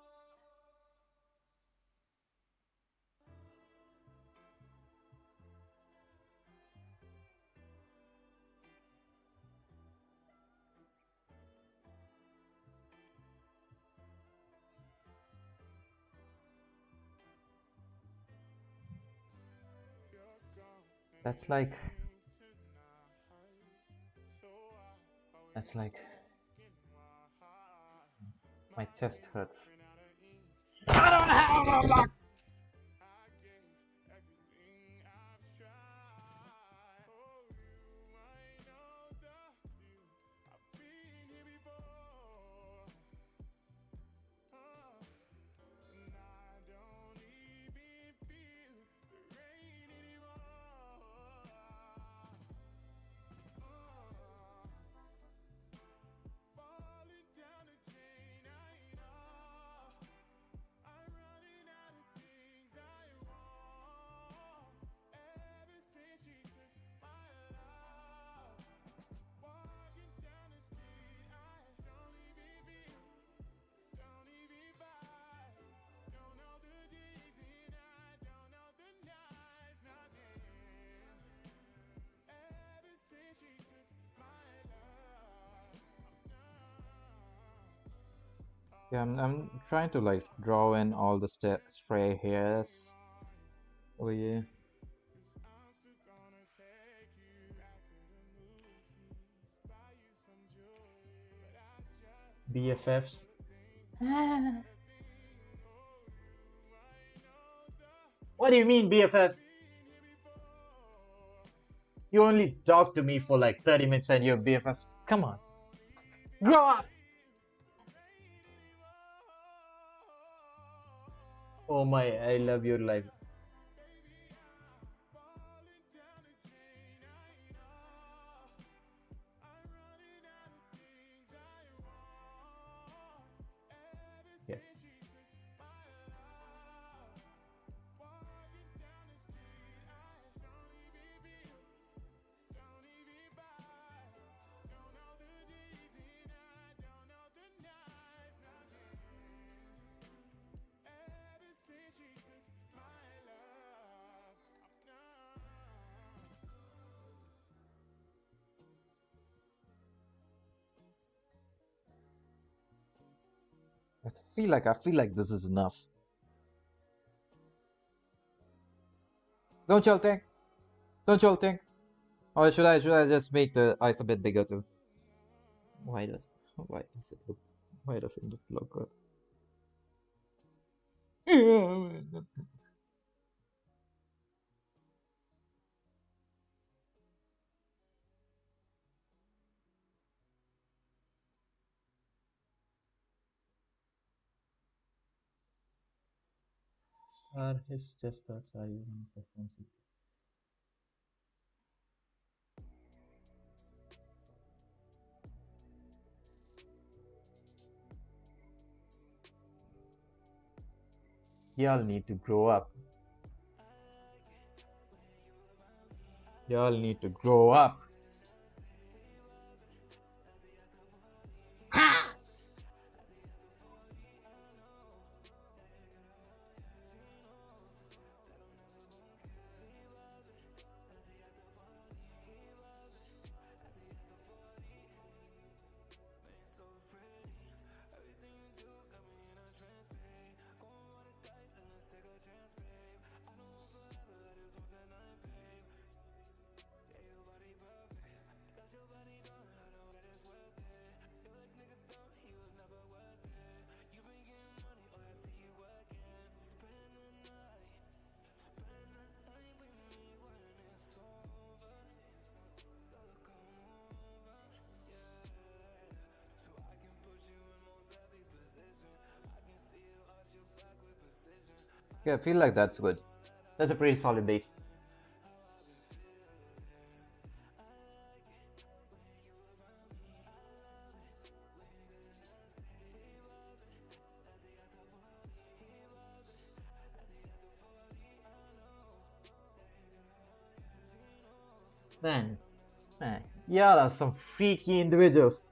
That's like that's like My chest hurts. I don't have Roblox! I gave everything I've tried. Oh, you might know the deal. I've been here before. And I don't even feel the rain anymore. Falling down the drain, I know. I'm running out of things I want. Ever since she took my love, walking down the street, I don't even feel, don't even vibe. Don't know the days and I don't know the nights, nothing. Ever since she took my love, I'm numb. Yeah, I'm trying to like draw in all the stray hairs. Oh yeah. I'm still gonna take you back to the movies, buy you some jewelry, but I just don't BFFs. wanna think What a thing. Oh, you might know the do deal. you mean I've BFFs? been here before. You only talk to me for Falling like 30 down minutes the and you're drain, BFFs. I Come on. don't Grow even up! feel the rain Oh my, I love your life. anymore. Baby, I'm falling down the drain. I know I'm running out of things I want. Ever Yeah. since she took my love, walking down the street, I don't even feel, don't even vibe. Don't know the days and I don't know the nights, nothing. Ever since she took my love, I'm numb. I feel like this is enough. Don't y'all think? Don't y'all think? Or should I just make the eyes a bit bigger too? Why does why does it look good? Star his chest outside and performs it. Y'all need to grow up. Y'all need to grow up. Yeah, I feel like that's good. That's a pretty solid base. Man, man, y'all are some freaky individuals.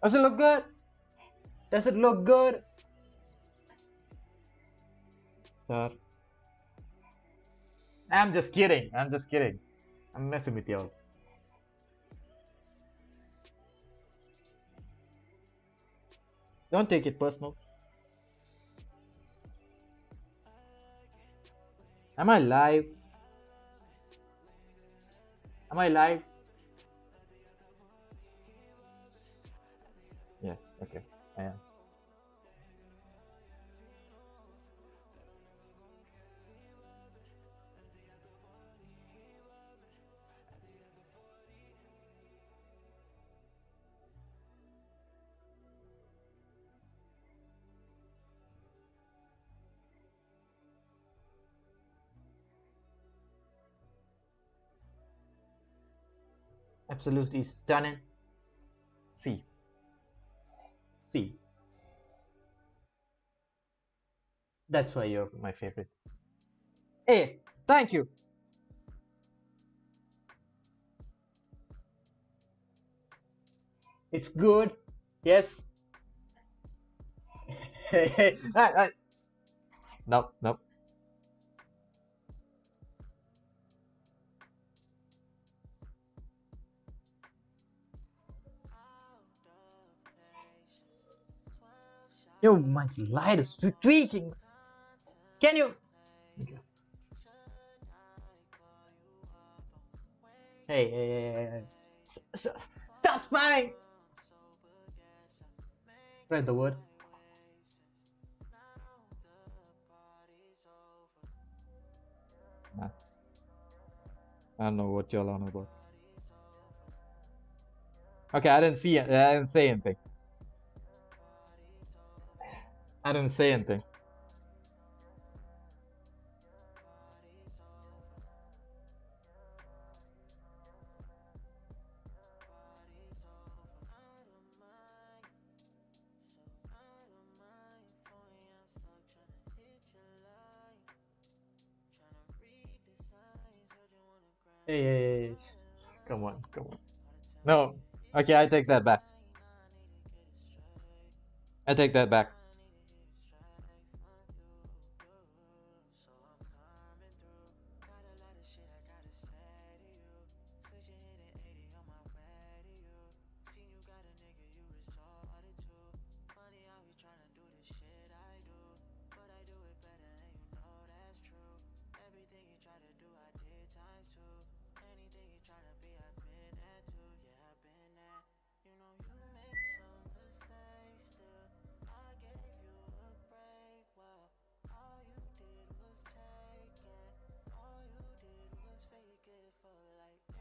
Does it look good? Does it look good? Star. I'm just kidding. I'm just kidding. I'm messing with y'all. Don't take it personal. Am I live? Am I live? Yeah, okay. I am. Absolutely stunning. See. See. That's why you're my favorite. Hey, thank you. It's good. Yes. Hey, hey. Nope, nope. Yo, my light is tweaking. Can you? Okay. Hey, hey, hey, hey, hey. Stop spamming! Spread the word. Nah, I don't know what you're on about. Okay, I didn't see it. I didn't say anything. I didn't say anything. Hey, hey, hey. Come on, come on. No. Okay, I take that back. I take that back.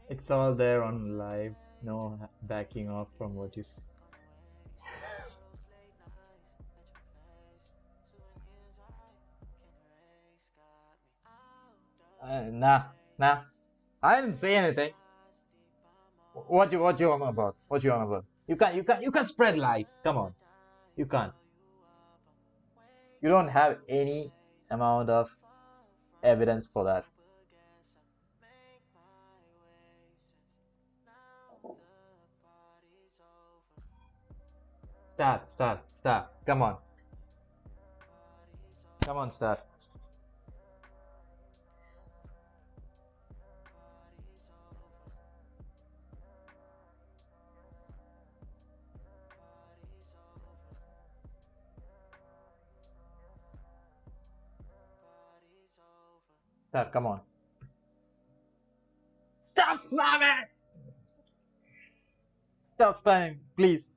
It's all there on live. No backing off from what you say. Nah, nah. I didn't say anything. What you on about? What you on about? You can't spread lies. Come on. You can't. You don't have any amount of evidence for that. Start. Come on. Come on, start. Start, come on. Stop spamming! Stop spamming, please.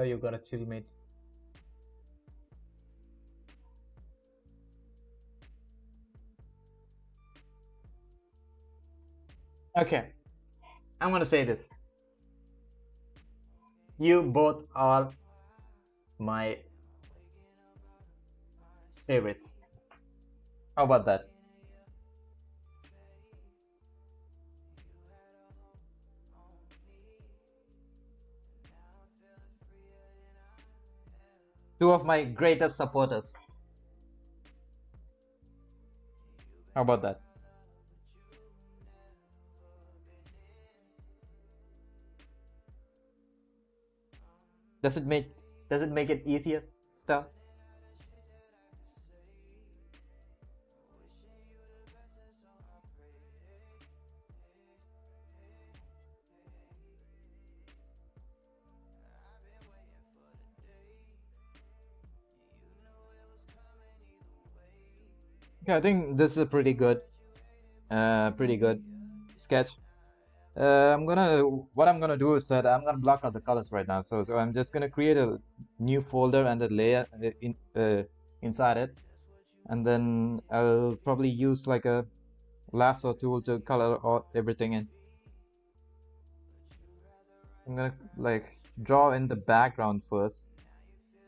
You got a chill, mate. Okay, I'm gonna say this. You both are my favorites. How about that? Two of my greatest supporters. How about that? Does it make does it make it easier stuff? Yeah, I think this is a pretty good sketch. What I'm gonna do is that I'm gonna block out the colors right now. So I'm just gonna create a new folder and a layer inside it, and then I'll probably use like a lasso tool to color all everything in. I'm gonna like draw in the background first,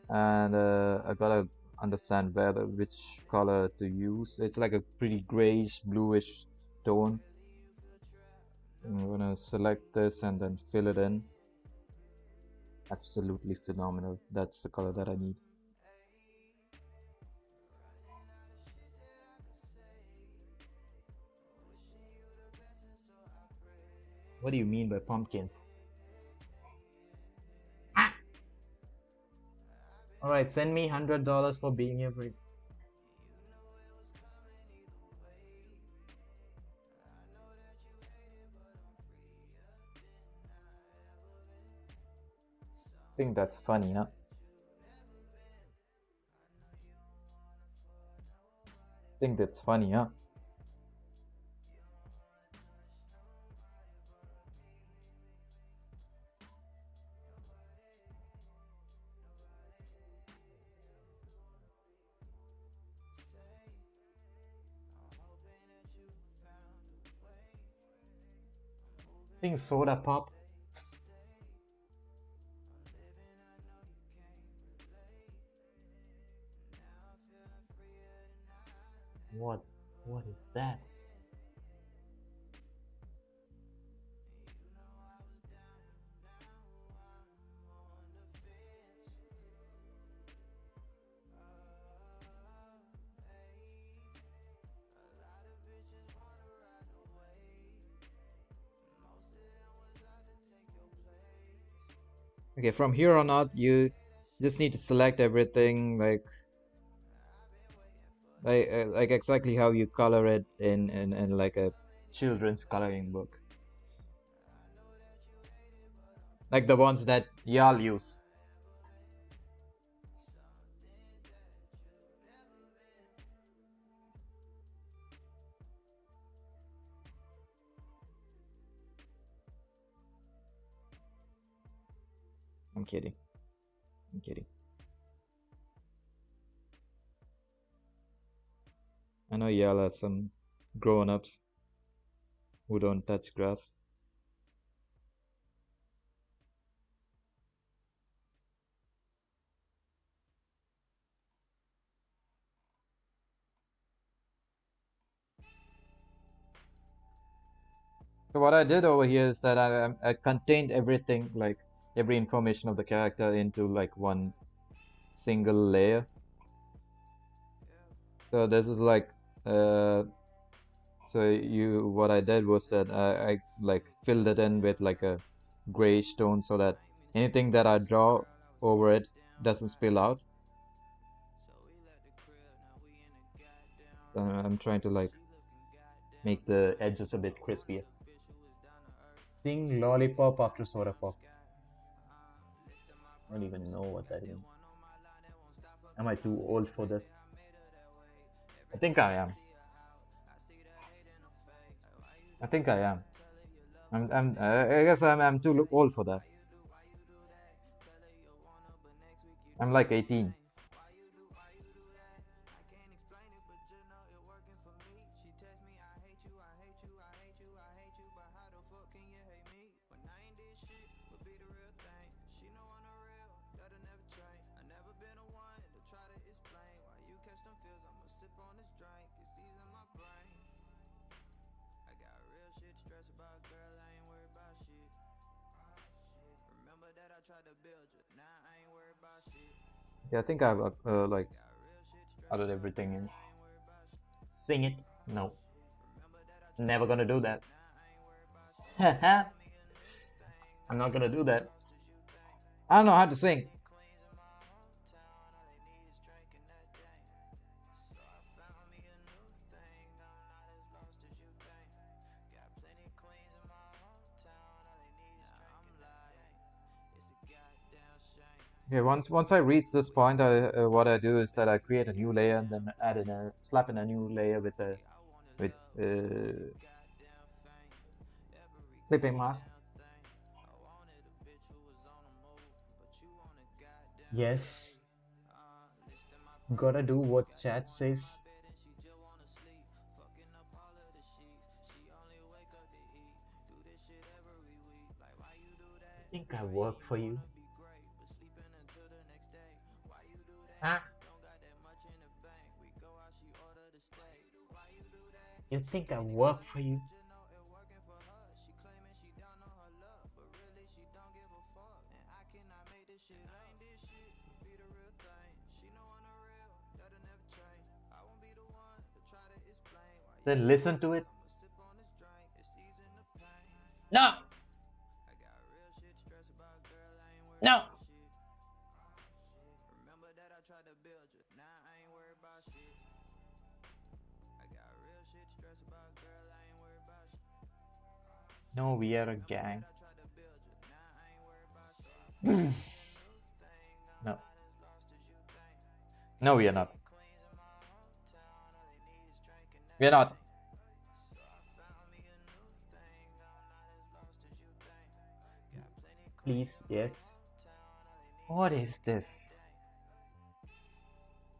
and I gotta understand which color to use. It's like a pretty grayish, bluish tone. I'm gonna select this and then fill it in. Absolutely phenomenal. That's the color that I need. What do you mean by pumpkins? Ah! All right, send me $100 for being here. Think that's funny, huh? Think that's funny, huh? Think soda pop. What? What is that? Okay, from here on out, you just need to select everything like exactly how you color it in like a children's coloring book, like the ones that y'all use. I'm kidding. I'm kidding. I know y'all are some grown-ups who don't touch grass. So what I did over here is that I contained everything, like every information of the character into like one single layer. So this is like uh what I did was that I like filled it in with like a grayish tone so that anything that I draw over it doesn't spill out. So I'm trying to like make the edges a bit crispier. Sing lollipop after soda pop. I don't even know what that means. Am I too old for this? I think I am. I think I am. I guess I'm too old for that. I'm like 18. Yeah, I think I've like added everything in. Sing it? No, never gonna do that. I'm not gonna do that. I don't know how to sing. Okay, once I reach this point, what I do is that I create a new layer and then add in a slap in a new layer with a with clipping mask. Yes, gotta do what chat says. I think I work for you. Ah, you think I work for you? Then listen to it. No, no. No, we are a gang. No, no, we are not. We are not. Please, yes. What is this?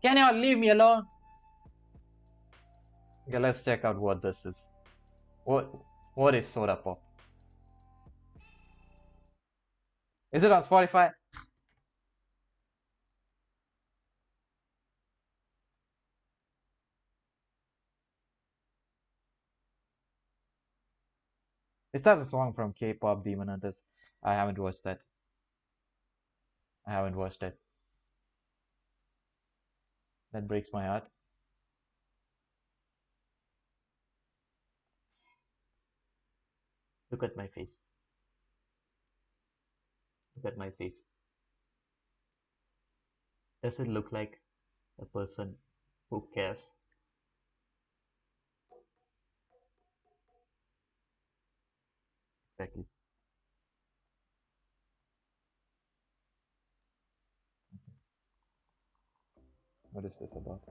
Can you leave me alone? Okay, let's check out what this is. What what is Soda Pop? Is it on Spotify? Is that a song from K-pop Demon Hunters? I haven't watched that. I haven't watched it. That breaks my heart. Look at my face. Look at my face. Does it look like a person who cares? Exactly. What is this about?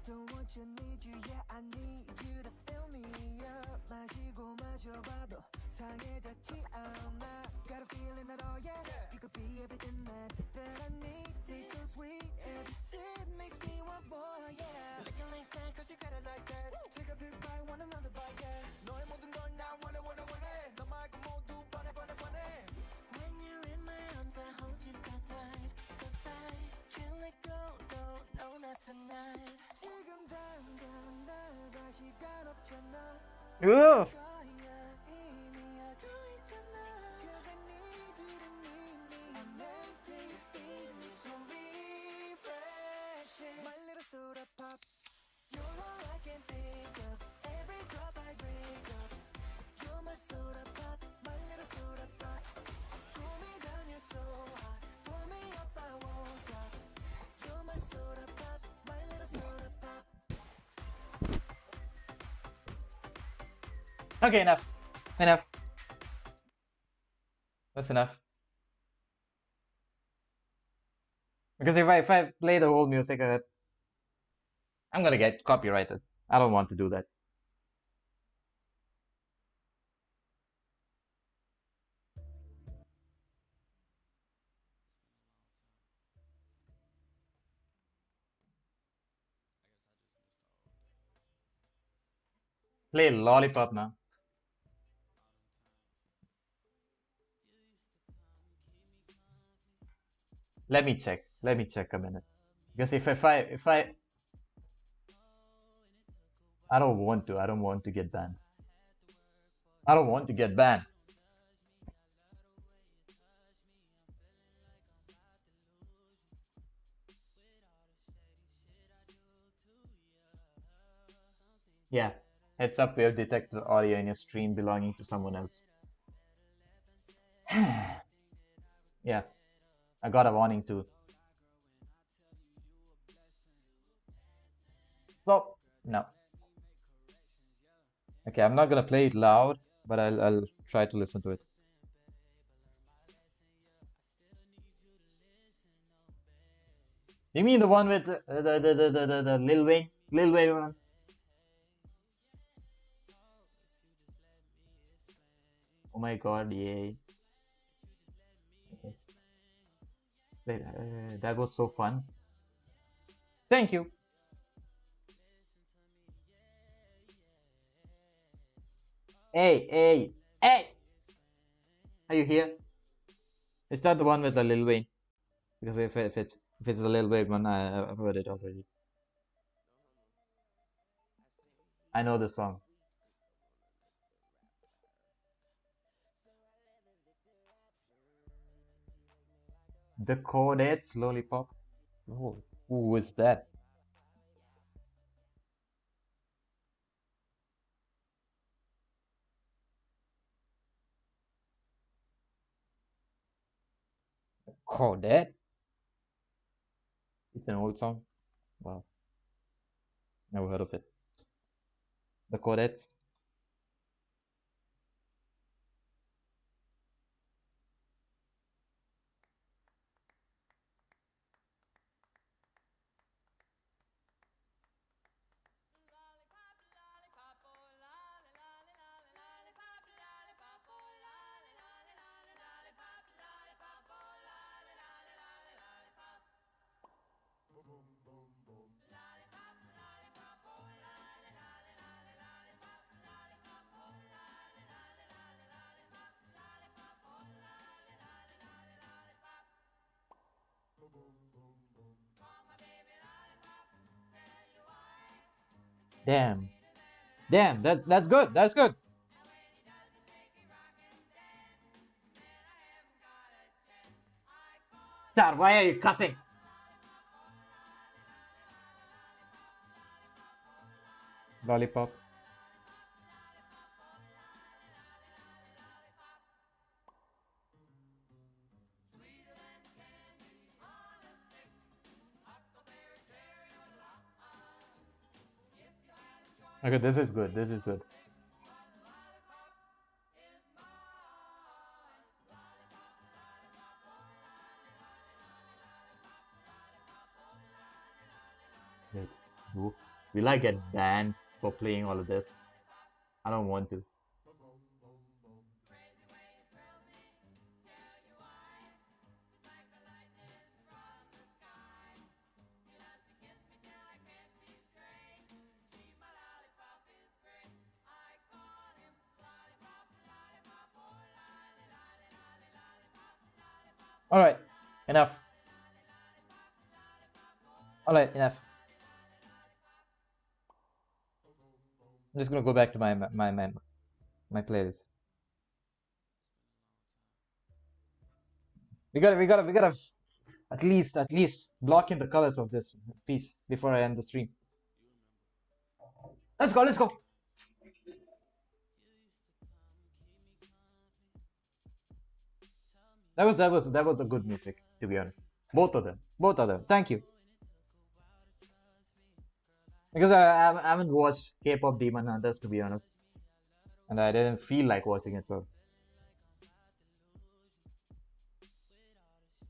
Don't want you, need you, yeah I need you to fill me up. 마시고 마셔봐도 상해졌지 않아. Got a feeling that oh yeah, you could be everything that I need. Taste so sweet, every sip makes me want more, yeah. Licking like snack, cause you got it like that. Take a big bite, want another bite, yeah. 너의 모든 걸나 원해. 너 말고 모두 번해. When you're in my arms, I hold you so tight, so tight. Can't let go, no, not tonight. 지금 당장 나가 시간 없잖아. Ugh! 거야 이미 알고 있잖아. 'Cause I need you to need me. I'm empty, you feed me so refreshing. My little soda pop. You're all I can think of. Every drop I drink up. You're my soda pop, my little soda pop. Cool me down, you're so hot. Pull me up, I won't stop. You're my soda pop, my little soda pop. Okay, enough. Enough. That's enough. Because if I play the whole music, I'm gonna get copyrighted. I don't want to do that. Play Lollipop now. Let me check. Let me check a minute. Because I don't want to. I don't want to get banned. I don't want to get banned. Yeah. Heads up, we have detected audio in your stream belonging to someone else. Yeah. I got a warning too. So, no. Okay, I'm not gonna play it loud, but I'll try to listen to it. You mean the one with the Lil Wayne? Lil Wayne one? Oh my god, yay. Okay. That was so fun. Thank you. Hey, hey, hey! Are you here? Is that the one with the Lil Wayne? Because if it's the Lil Wayne one, I've heard it already. I know the song. The Chordates Lollipop. Oh, who is that? Chordate? It's an old song. Wow, never heard of it. The Chordates. Damn, damn. That's good. That's good. Sir, why are you cussing? Lollipop. Okay, this is good. This is good. Wait, will I get banned for playing all of this? I don't want to. All right, enough. All right, enough. I'm just gonna go back to my playlist. We gotta at least block in the colors of this piece before I end the stream. Let's go. Let's go. That was a good music, to be honest. Both of them. Both of them. Thank you. Because I haven't watched K-pop Demon Hunters, to be honest, and I didn't feel like watching it, so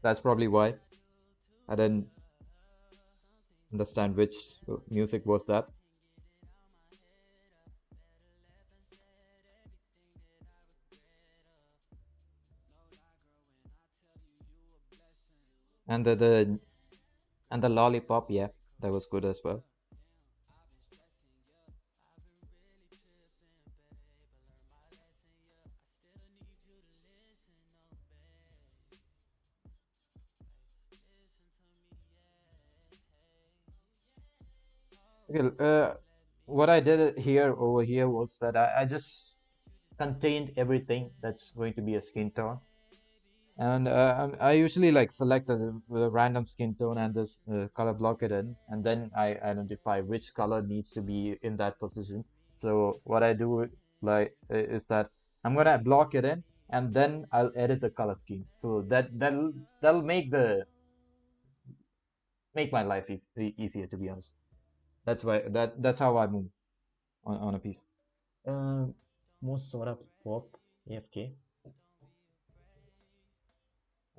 that's probably why. I didn't understand which music was that. And the lollipop, yeah, that was good as well. Okay, what I did here over here was that I just contained everything that's going to be a skin tone. And I usually like select a random skin tone and this color block it in, and then I identify which color needs to be in that position. So what I do is that I'm gonna block it in, and then I'll edit the color scheme. So that'll make my life easier, to be honest. That's how I move on a piece. Um, Most sort of pop AFK.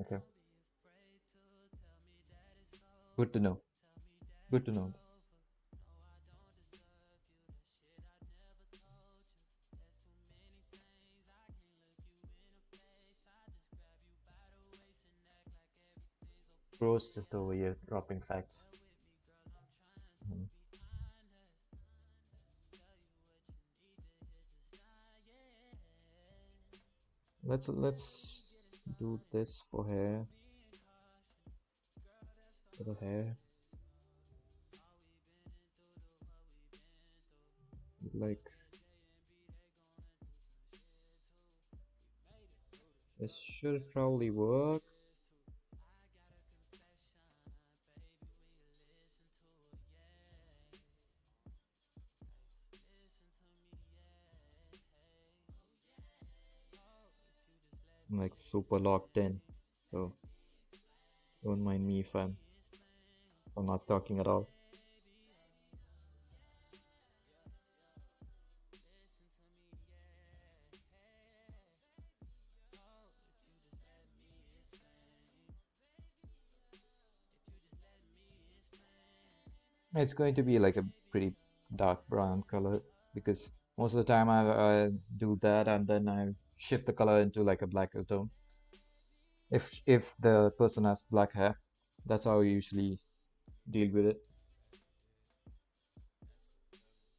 Okay, good to know. Good to know. Bro's just over here dropping facts. Mhm. Let's do this for hair. For the hair, like this should probably work. I'm like super locked in, so don't mind me if I'm not talking at all. It's going to be like a pretty dark brown color because most of the time I do that and then I shift the color into like a blacker tone. If the person has black hair, that's how I usually deal with it.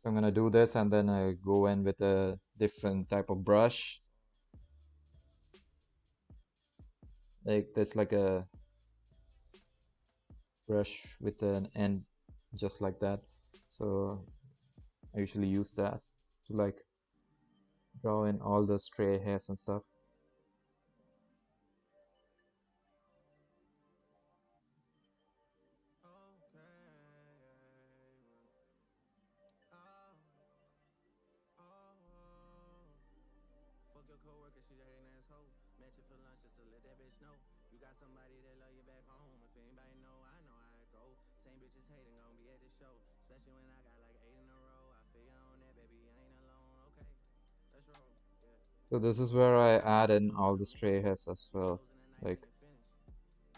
I'm gonna do this and then I go in with a different type of brush. Like there's like a brush with an end just like that. So I usually use that to like draw in all the stray hairs and stuff. Fuck your coworker, she a hating asshole. Met you for lunch just to let that bitch know. You got somebody that love you back home. If anybody know, I know how it go. Same bitches hating gon' be at the show. Especially when I got like 8 in a row. I feel you on that, baby, I ain't alone. Okay, let's roll. Yeah. So this is where I add in all the stray hairs as We well. closing the night Like like a finish.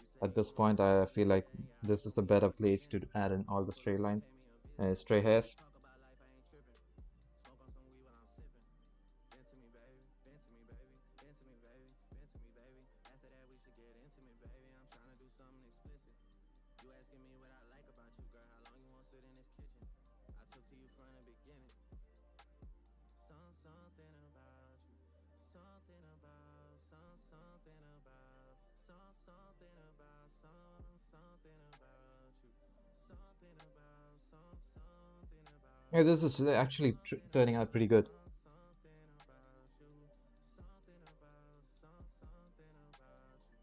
You say at you this gon' point, pull up, I feel like yeah, I this is pull the up. better place to Yeah, add in all the pull stray up, lines, pay me a visit. stray hairs. Talk about life, I ain't tripping. Smoke on some weed while I'm sipping. Bend to me, baby. Bend to me, baby. Bend to me, baby. Bend to me, baby. After that, we should get intimate, baby. I'm trying to do something explicit. You asking me what I like about you, girl. How long you want to sit in this kitchen? I took to you from the beginning. Something about you. Something about, something about, something about, something about you. Something about, something Yeah, about this you. is actually Something turning out about, pretty good. something about you. Something about, something about you.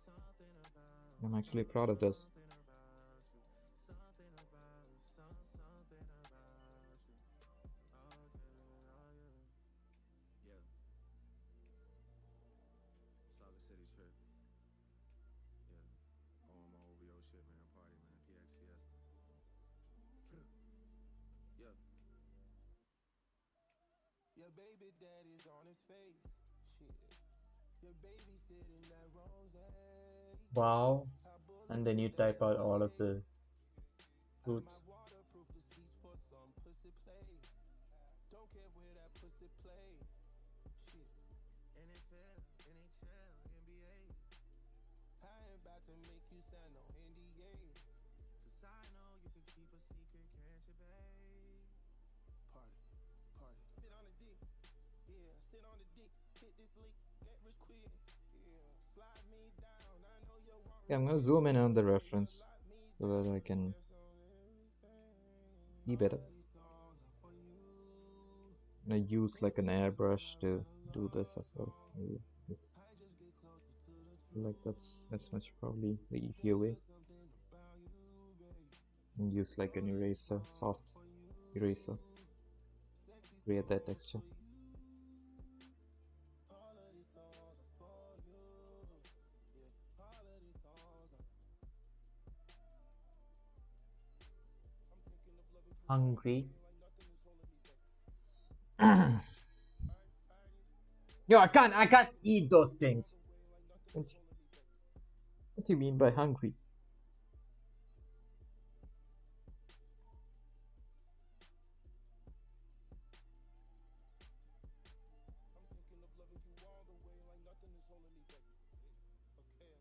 Something about, I'm actually proud of this. something about you. Something about, something about you. Oh yeah, oh yeah. Yeah, Saga City trip. Yeah, home over your shit, man. Party, man. PX Fiesta. Yeah. Your baby daddy's on his face. Shit. Your baby sitting that rose. Wow. and then you type out all of the I might foods. waterproof the seats for some pussy play. Don't care where that pussy play. Shit. NFL, NHL, NBA. I ain't about to make you sign no NDA. Cause I know you can keep a secret, can't you, babe? Party, party. Sit on the dick. Yeah, sit on the dick. Hit this lick. Get rich quick. Yeah, slide me down. I know you want Yeah, I'm gonna zoom in on the revenge. Yeah, reference lock me so that down. I can Yes, on everything. see All better. of these songs are for you. I use like Baby an girl, you're airbrush not to do this alone. as well. Maybe this, I just get closer to the like that's truth. much probably the easier It's way. just something about you, babe. And use like an All of these eraser, songs soft are for you. eraser, Sexy create that songs texture. for you. All of these songs are for you. Yeah, all of these songs are. I'm thinking of loving you all the Hungry. way like nothing is holding me back. Yo, Party, party. I can't eat those You all things. the way like nothing What, is holding me back. what do you mean by hungry? I'm thinking of loving you all the way like nothing is holding me back. Okay.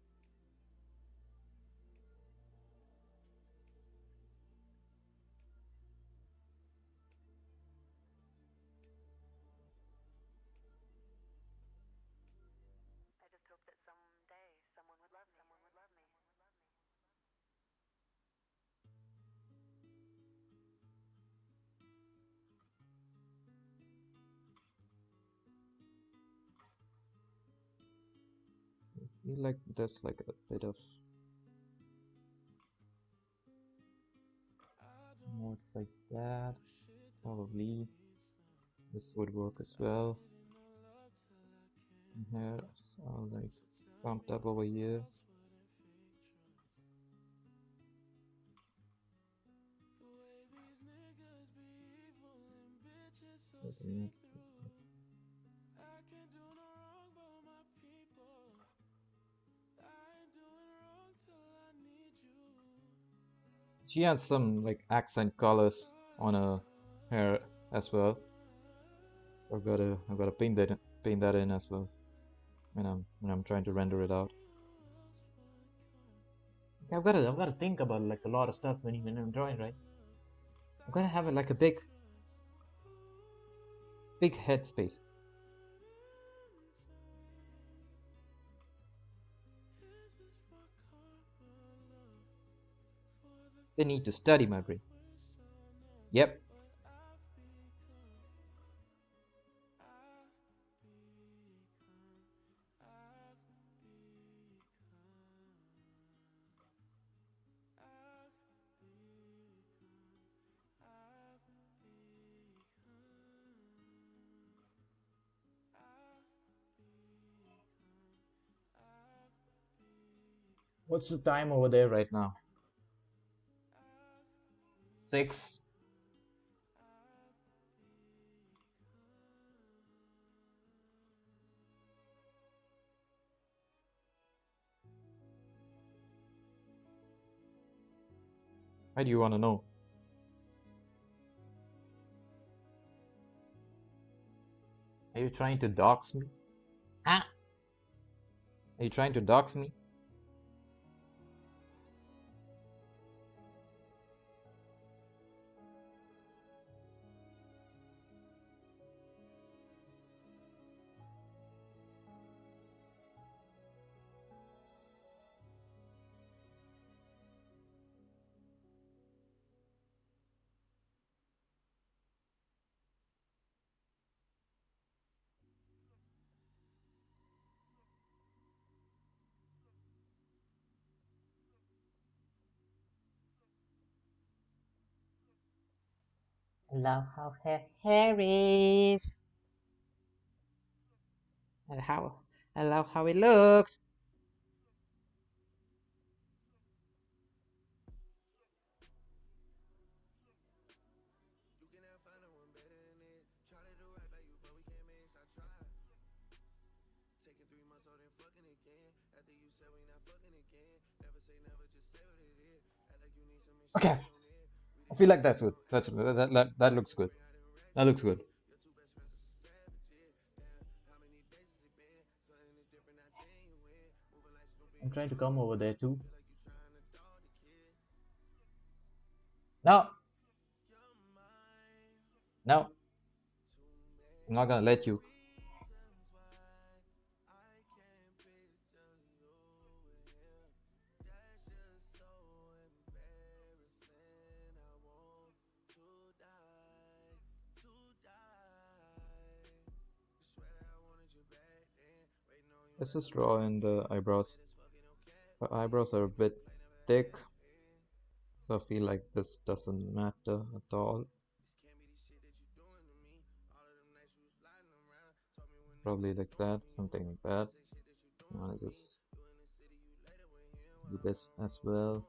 I feel like there's like a bit of more like that. Probably this would work as well. Here, so like bumped up over here. So the next is like she has some like accent colors on her hair as well. I've gotta paint that in as well when I'm trying to render it out. I've gotta think about like a lot of stuff when I'm drawing, right? I've gotta have like a big headspace. They need to study my brain. Yep. What's the time over there right now? 6. Why do you want to know? Are you trying to dox me? Ah! Are you trying to dox me? I love how her hair is. And how I love how it looks. You can never find no one better than it. Try to do right by you, but we can't mix. I tried. Taking 3 months old and fucking again. After you said we not fucking again. Never Okay, I feel like that's good. That looks good. That looks good. I'm trying to come over there too. No, no, I'm not gonna let you. Let's just draw in the eyebrows. The eyebrows are a bit thick, so I feel like this doesn't matter at all. Probably like that, something like that. I'm gonna just do this as well.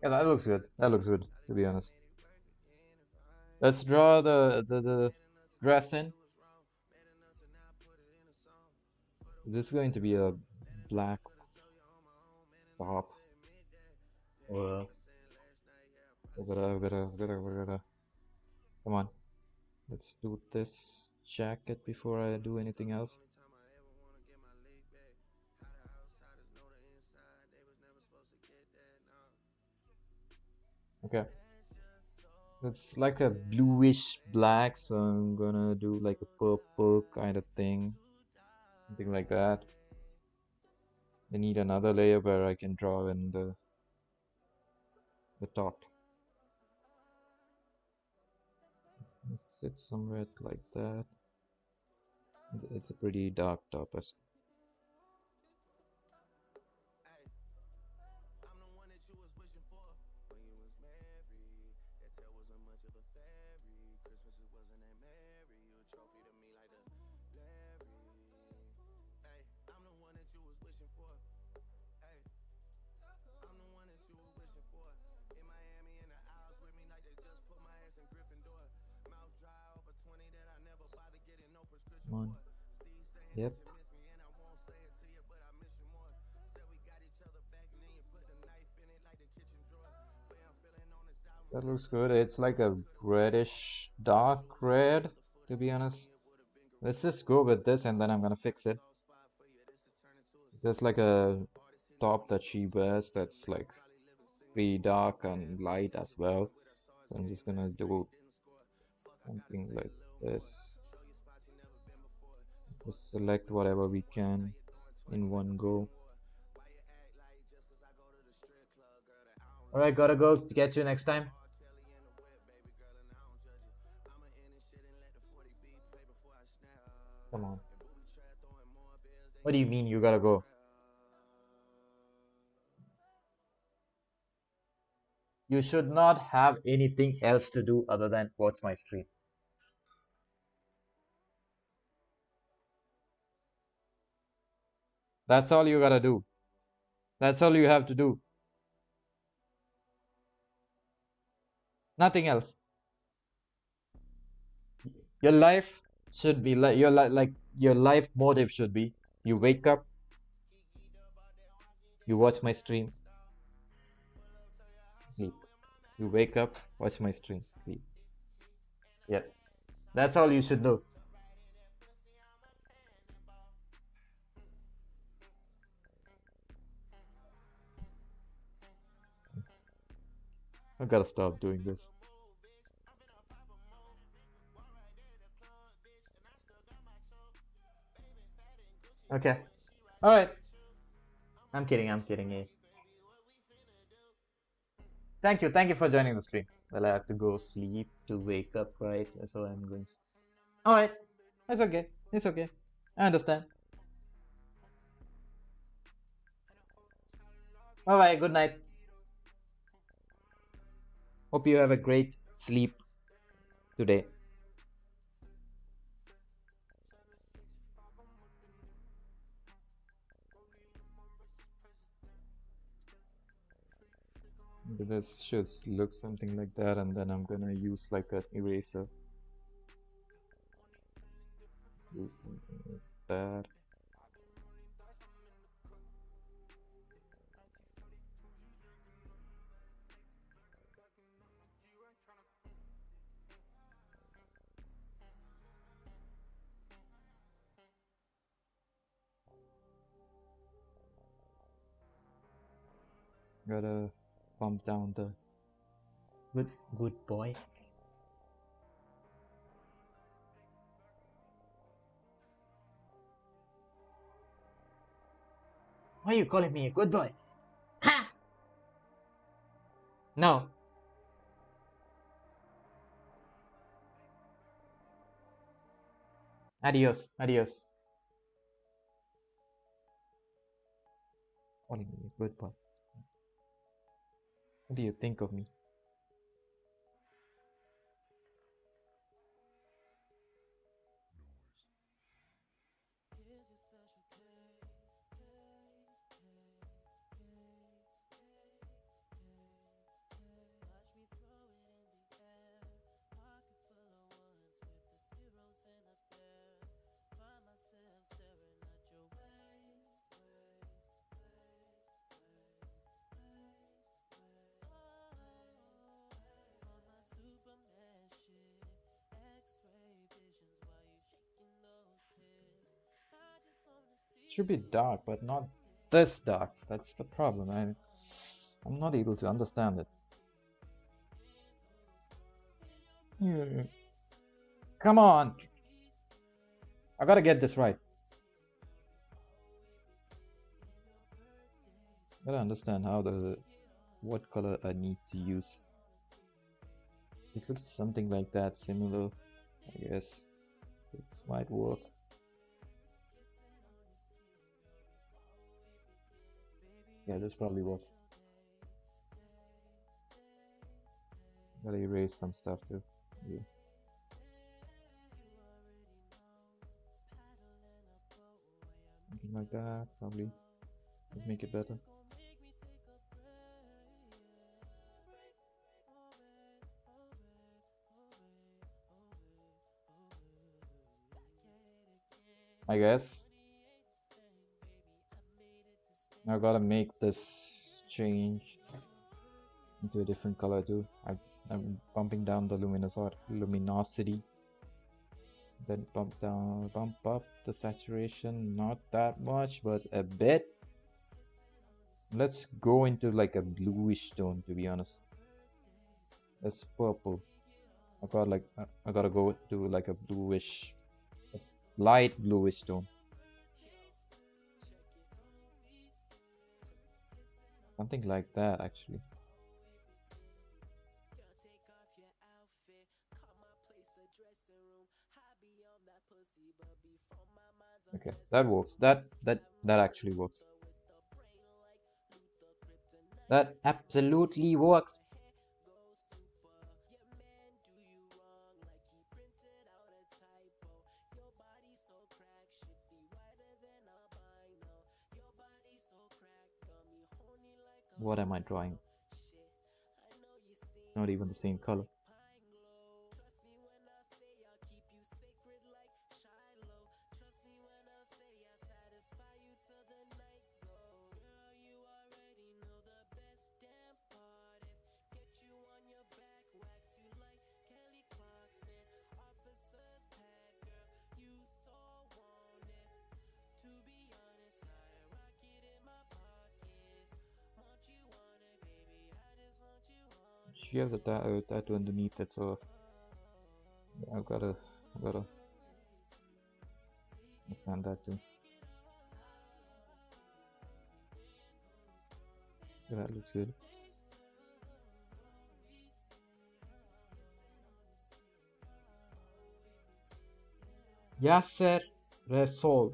Yeah, that looks good. That looks good, to be honest. Let's draw the dress in. This is going to be a black top. Or come on, let's do this jacket before I do anything else. Okay, it's like a bluish black, so I'm gonna do like a purple kind of thing, something like that. I need another layer where I can draw in the top. Let's sit somewhere like that. It's a pretty dark top. Come on. Yep. That looks good. It's like a reddish dark red, to be honest. Let's just go with this and then I'm gonna fix it. There's like a top that she wears that's like pretty dark and light as well. So I'm just gonna do something like this. Just select whatever we can in one go. Alright, gotta go. Catch you next time. Come on. What do you mean you gotta go? You should not have anything else to do other than watch my stream. That's all you gotta do. That's all you have to do. Nothing else. Your life should be like your life motive should be you wake up, you watch my stream, sleep. You wake up, watch my stream, sleep. Yeah. That's all you should do. I gotta stop doing this. Okay. Alright. I'm kidding, I'm kidding. Eh. Thank you, thank you for joining the stream. Well, I have to go sleep to wake up, right? So I'm going. Alright. It's okay. It's okay. I understand. Bye bye. Good night. Hope you have a great sleep today. This should look something like that, and then I'm gonna use like an eraser. Do something like that. Gotta bump down the good boy. Why are you calling me a good boy? Ha! No. Adios. Adios. Calling me a good boy. What do you think of me? Should be dark, but not this dark. That's the problem. I'm not able to understand it. Hmm. Come on! I gotta get this right. Gotta understand how what color I need to use. It looks something like that, similar. I guess this might work. Yeah, this probably works. Gotta erase some stuff too. Yeah. Something like that, probably would make it better. I guess. Now I gotta make this change into a different color too. I'm bumping down the luminosity. Then bump up the saturation, not that much, but a bit. Let's go into like a bluish tone, to be honest. That's purple. I gotta go to like a bluish, light bluish tone. Something like that, actually. Okay, that works. That actually works. That absolutely works. What am I drawing? Not even the same color. She has a tattoo underneath it, so I've gotta understand that too. Yeah, that looks good. Yasser Resol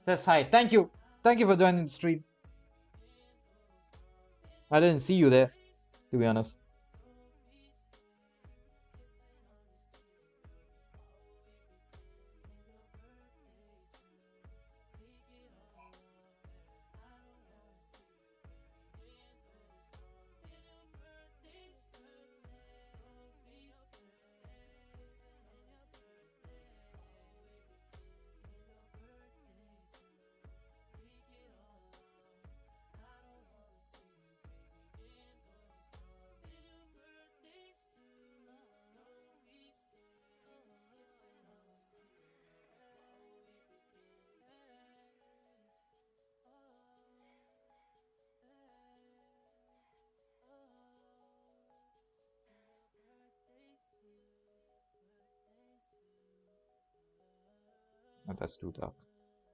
says hi. Thank you. Thank you for joining the stream. I didn't see you there, to be honest. Oh, that's too dark.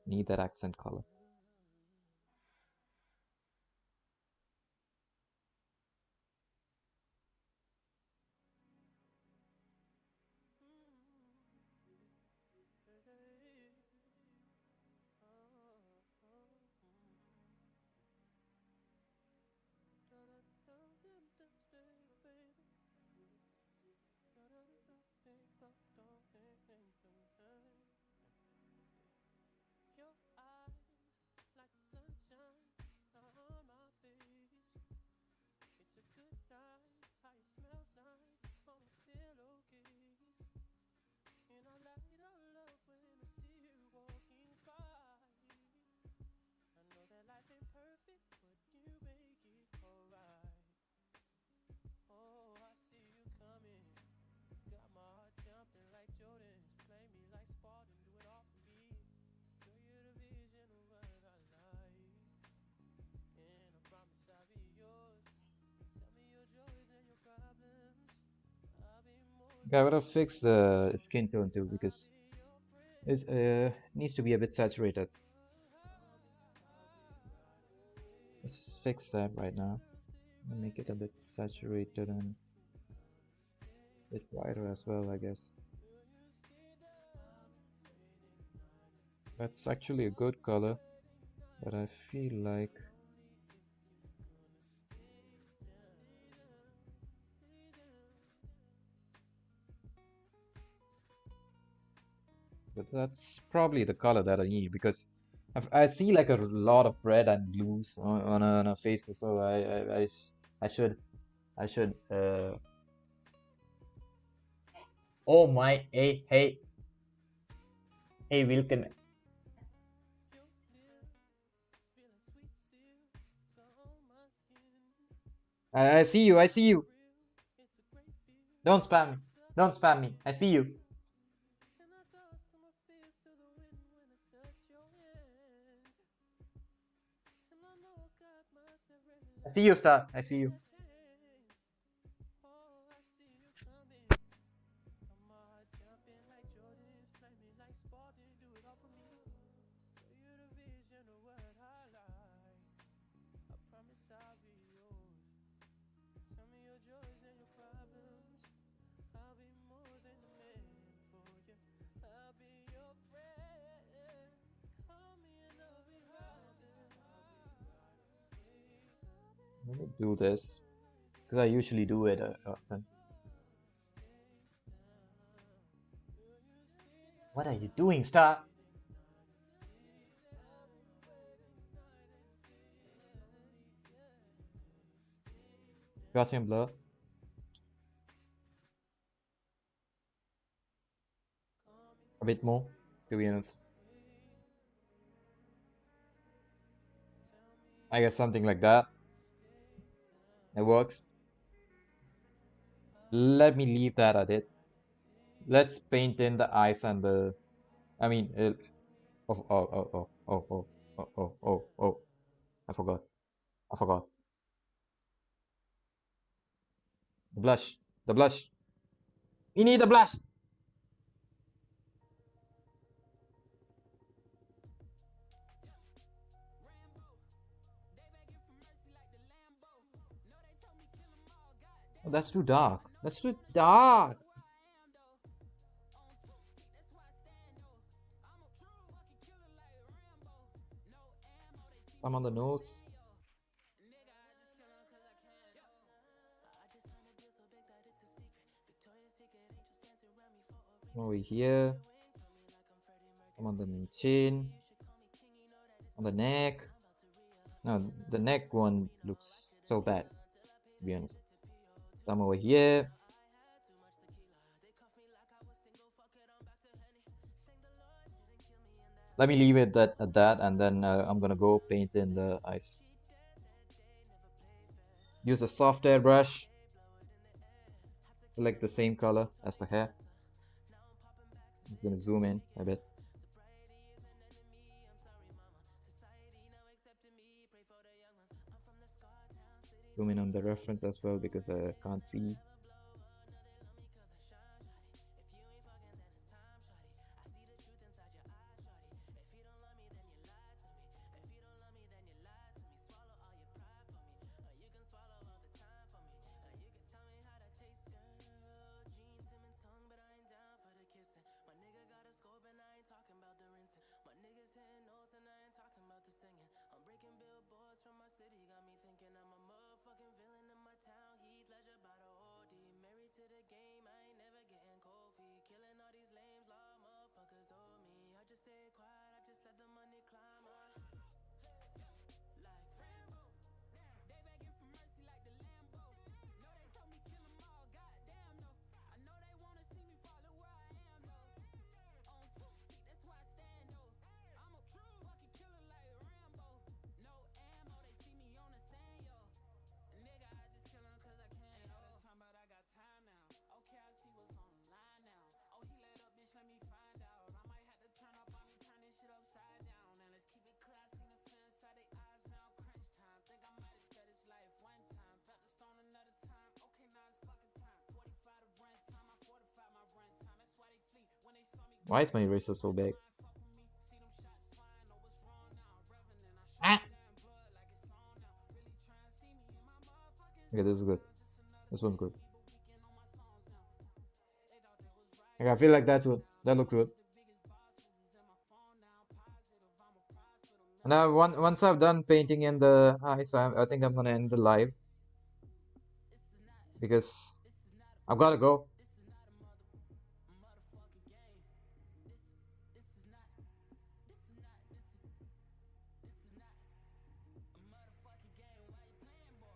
Need that accent color. Your eyes like the sunshine on my face. It's a good night, how it smells nice on my pillowcase. And I light all up when I see you walking by. I know that life ain't perfect, but you make it alright. Oh, I see you coming. Got my heart jumping like Jordan's. Play me like Spartan, do it all for me. Girl, you're the vision of what I like. And I promise I'll be yours. Tell me your joys and your problems. I'll be more Okay, I than gotta a fix man for the you. skin tone too I'll because be your friend. it needs to be a bit saturated. I'll be right Let's away. just fix that right now Girl, stay and make it a right bit there. saturated and a bit brighter as well, I guess. Will you stay there? I've been waiting night and That's day. actually a I've good been color, waiting but night I and feel day. like Tell me if you're gonna stay down. Stay down. that's probably the color that I need because I see like a lot of red and blues on her face, so I should I should oh my, hey Wilkin. Your lips feel like sweet silk on my skin. I see you, I see It's you. real, it's a great feel. Don't spam me. It's up Don't to spam me. I see you. you. And I toss to my face to the wind when I touch your hand. And I know God must have really I see loved you, me to Star. I see take you. that chance. Oh, I see you coming. Got my heart jumping like Jordan's. Play me like Spartan, do it all for me. Girl, you're the vision of what I like. I promise I'll be yours. Tell me your joys and your problems. I'll be more than a man for you. I'll be your friend. Call me and I'll be right there. I'll be right away. Let me do this because I usually do it often. What are you doing, Star? Gaussian blur. A bit more, to be honest. I guess something like that. It works. Let me leave that at it. Let's paint in the eyes and the. I mean, oh, oh, oh, oh, oh, oh, oh, oh, oh, oh. I forgot. I forgot. The blush. The blush. We need the blush. Oh, that's too dark. That's too dark. Some on the nose. Some over here. Some on the chin. On the neck. No, the neck one looks so bad, to be honest. Some over here. Let me leave it at that, and then I'm gonna go paint in the eyes. Use a soft airbrush. Select the same color as the hair. I'm just gonna zoom in a bit. Zoom in on the reference as well because I can't see. from my city got me thinking I'm a motherfucking villain in my town. Heat ledger by the OD. Married to the game, I ain't never getting cold feet. Killing all these lames, law motherfuckers owe me. I just stay quiet, I just let the money climb. Like Rambo. They begging for mercy like the Lambo. No, they told me kill 'em all, goddamn no. I know they wanna see me follow where I am though. On 2 feet, that's where I stand though. I'm a fucking killer like Rambo. No ammo, they see me on the sand, yo. Nigga, I just kill 'em cause I can. Ain't all the time, but I got time now. Okay, I see what's on the line now. Oh, he let up, bitch, let me find out. I might have to turn up on me, turn this shit upside down. And let's keep it clear, I seen the fear inside their eyes now. Crunch time, think I might have sped his life one time. Felt the stone another time. Okay, now it's fucking time. 45 to run time, I fortified my run time. That's why they flee when they saw me Why coming is my through. eraser so Run their big? mind, fuck with me. See them shots flying, know what's wrong now. Revenant, I shoot Ah! them down blood like it's on now. Really try and see me in my motherfucking Okay, this is zone good. now. Just another This one's good. People weekend on my songs now. They thought they was right, Okay, I they feel like wrong that's good. now. That looks good. The biggest bosses is in my phone now. Positive, I'm a hospital, Now, millions on once I've done painting in the eyes, I think I'm gonna end the live this is not, because this is not a, I've gotta go. this is not a motherfucking game. This is not, this is not, this is not a motherfucking game. Why you playing, boy? I'm just saying, boy.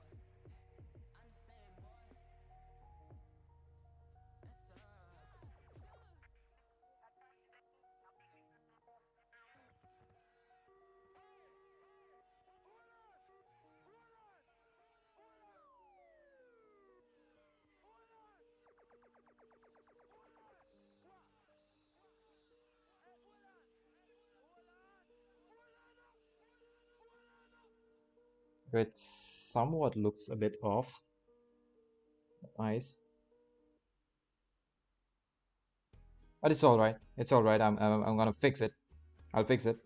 That's It somewhat looks a bit off. Eyes, but it's all right. It's all right. I'm gonna fix it. I'll fix it.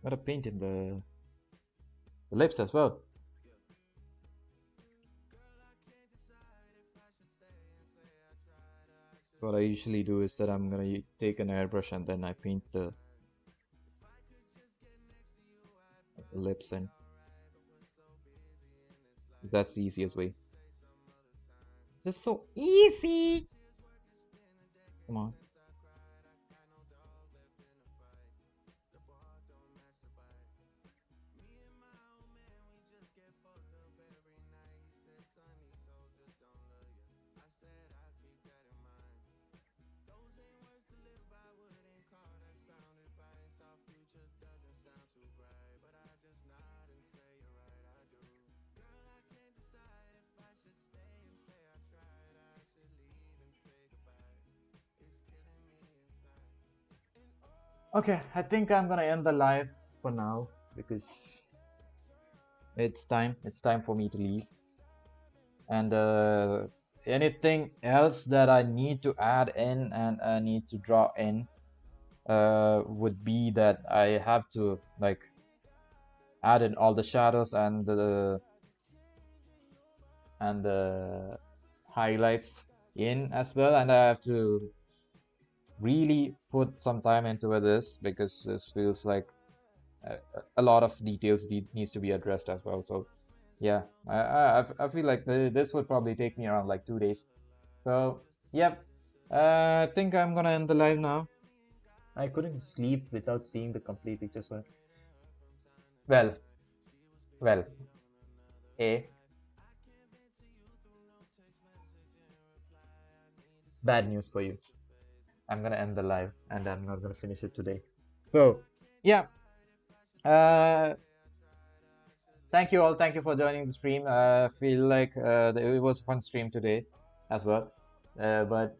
Gotta paint in the lips as well. What I usually do is that I'm gonna take an airbrush and then I paint the lips in. 'Cause that's the easiest way. This is so easy. Come on. Okay, I think I'm gonna end the live for now because it's time. It's time for me to leave. And anything else that I need to add in and I need to draw in would be that I have to like add in all the shadows and the highlights in as well, and I have to really put some time into this because this feels like a lot of details needs to be addressed as well. So yeah, I feel like this would probably take me around like 2 days. So yep, I think I'm gonna end the live now. I couldn't sleep without seeing the complete picture. So well, well, a bad news for you. I'm gonna end the live and I'm not gonna finish it today. So yeah, uh, thank you all. Thank you for joining the stream. I feel like it was a fun stream today as well. But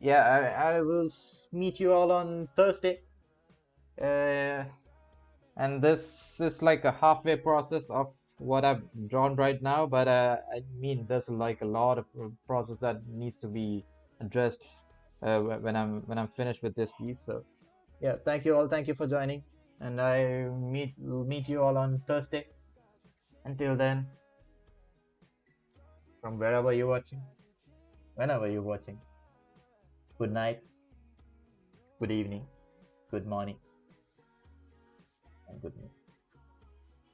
yeah, I will meet you all on Thursday. And this is like a halfway process of what I've drawn right now. But I mean, there's like a lot of process that needs to be addressed when I'm finished with this piece. So yeah, thank you all. Thank you for joining, and I will meet you all on Thursday. Until then, from wherever you're watching, whenever you're watching, good night good evening, good morning, and good night.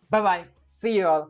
Bye bye. See you all.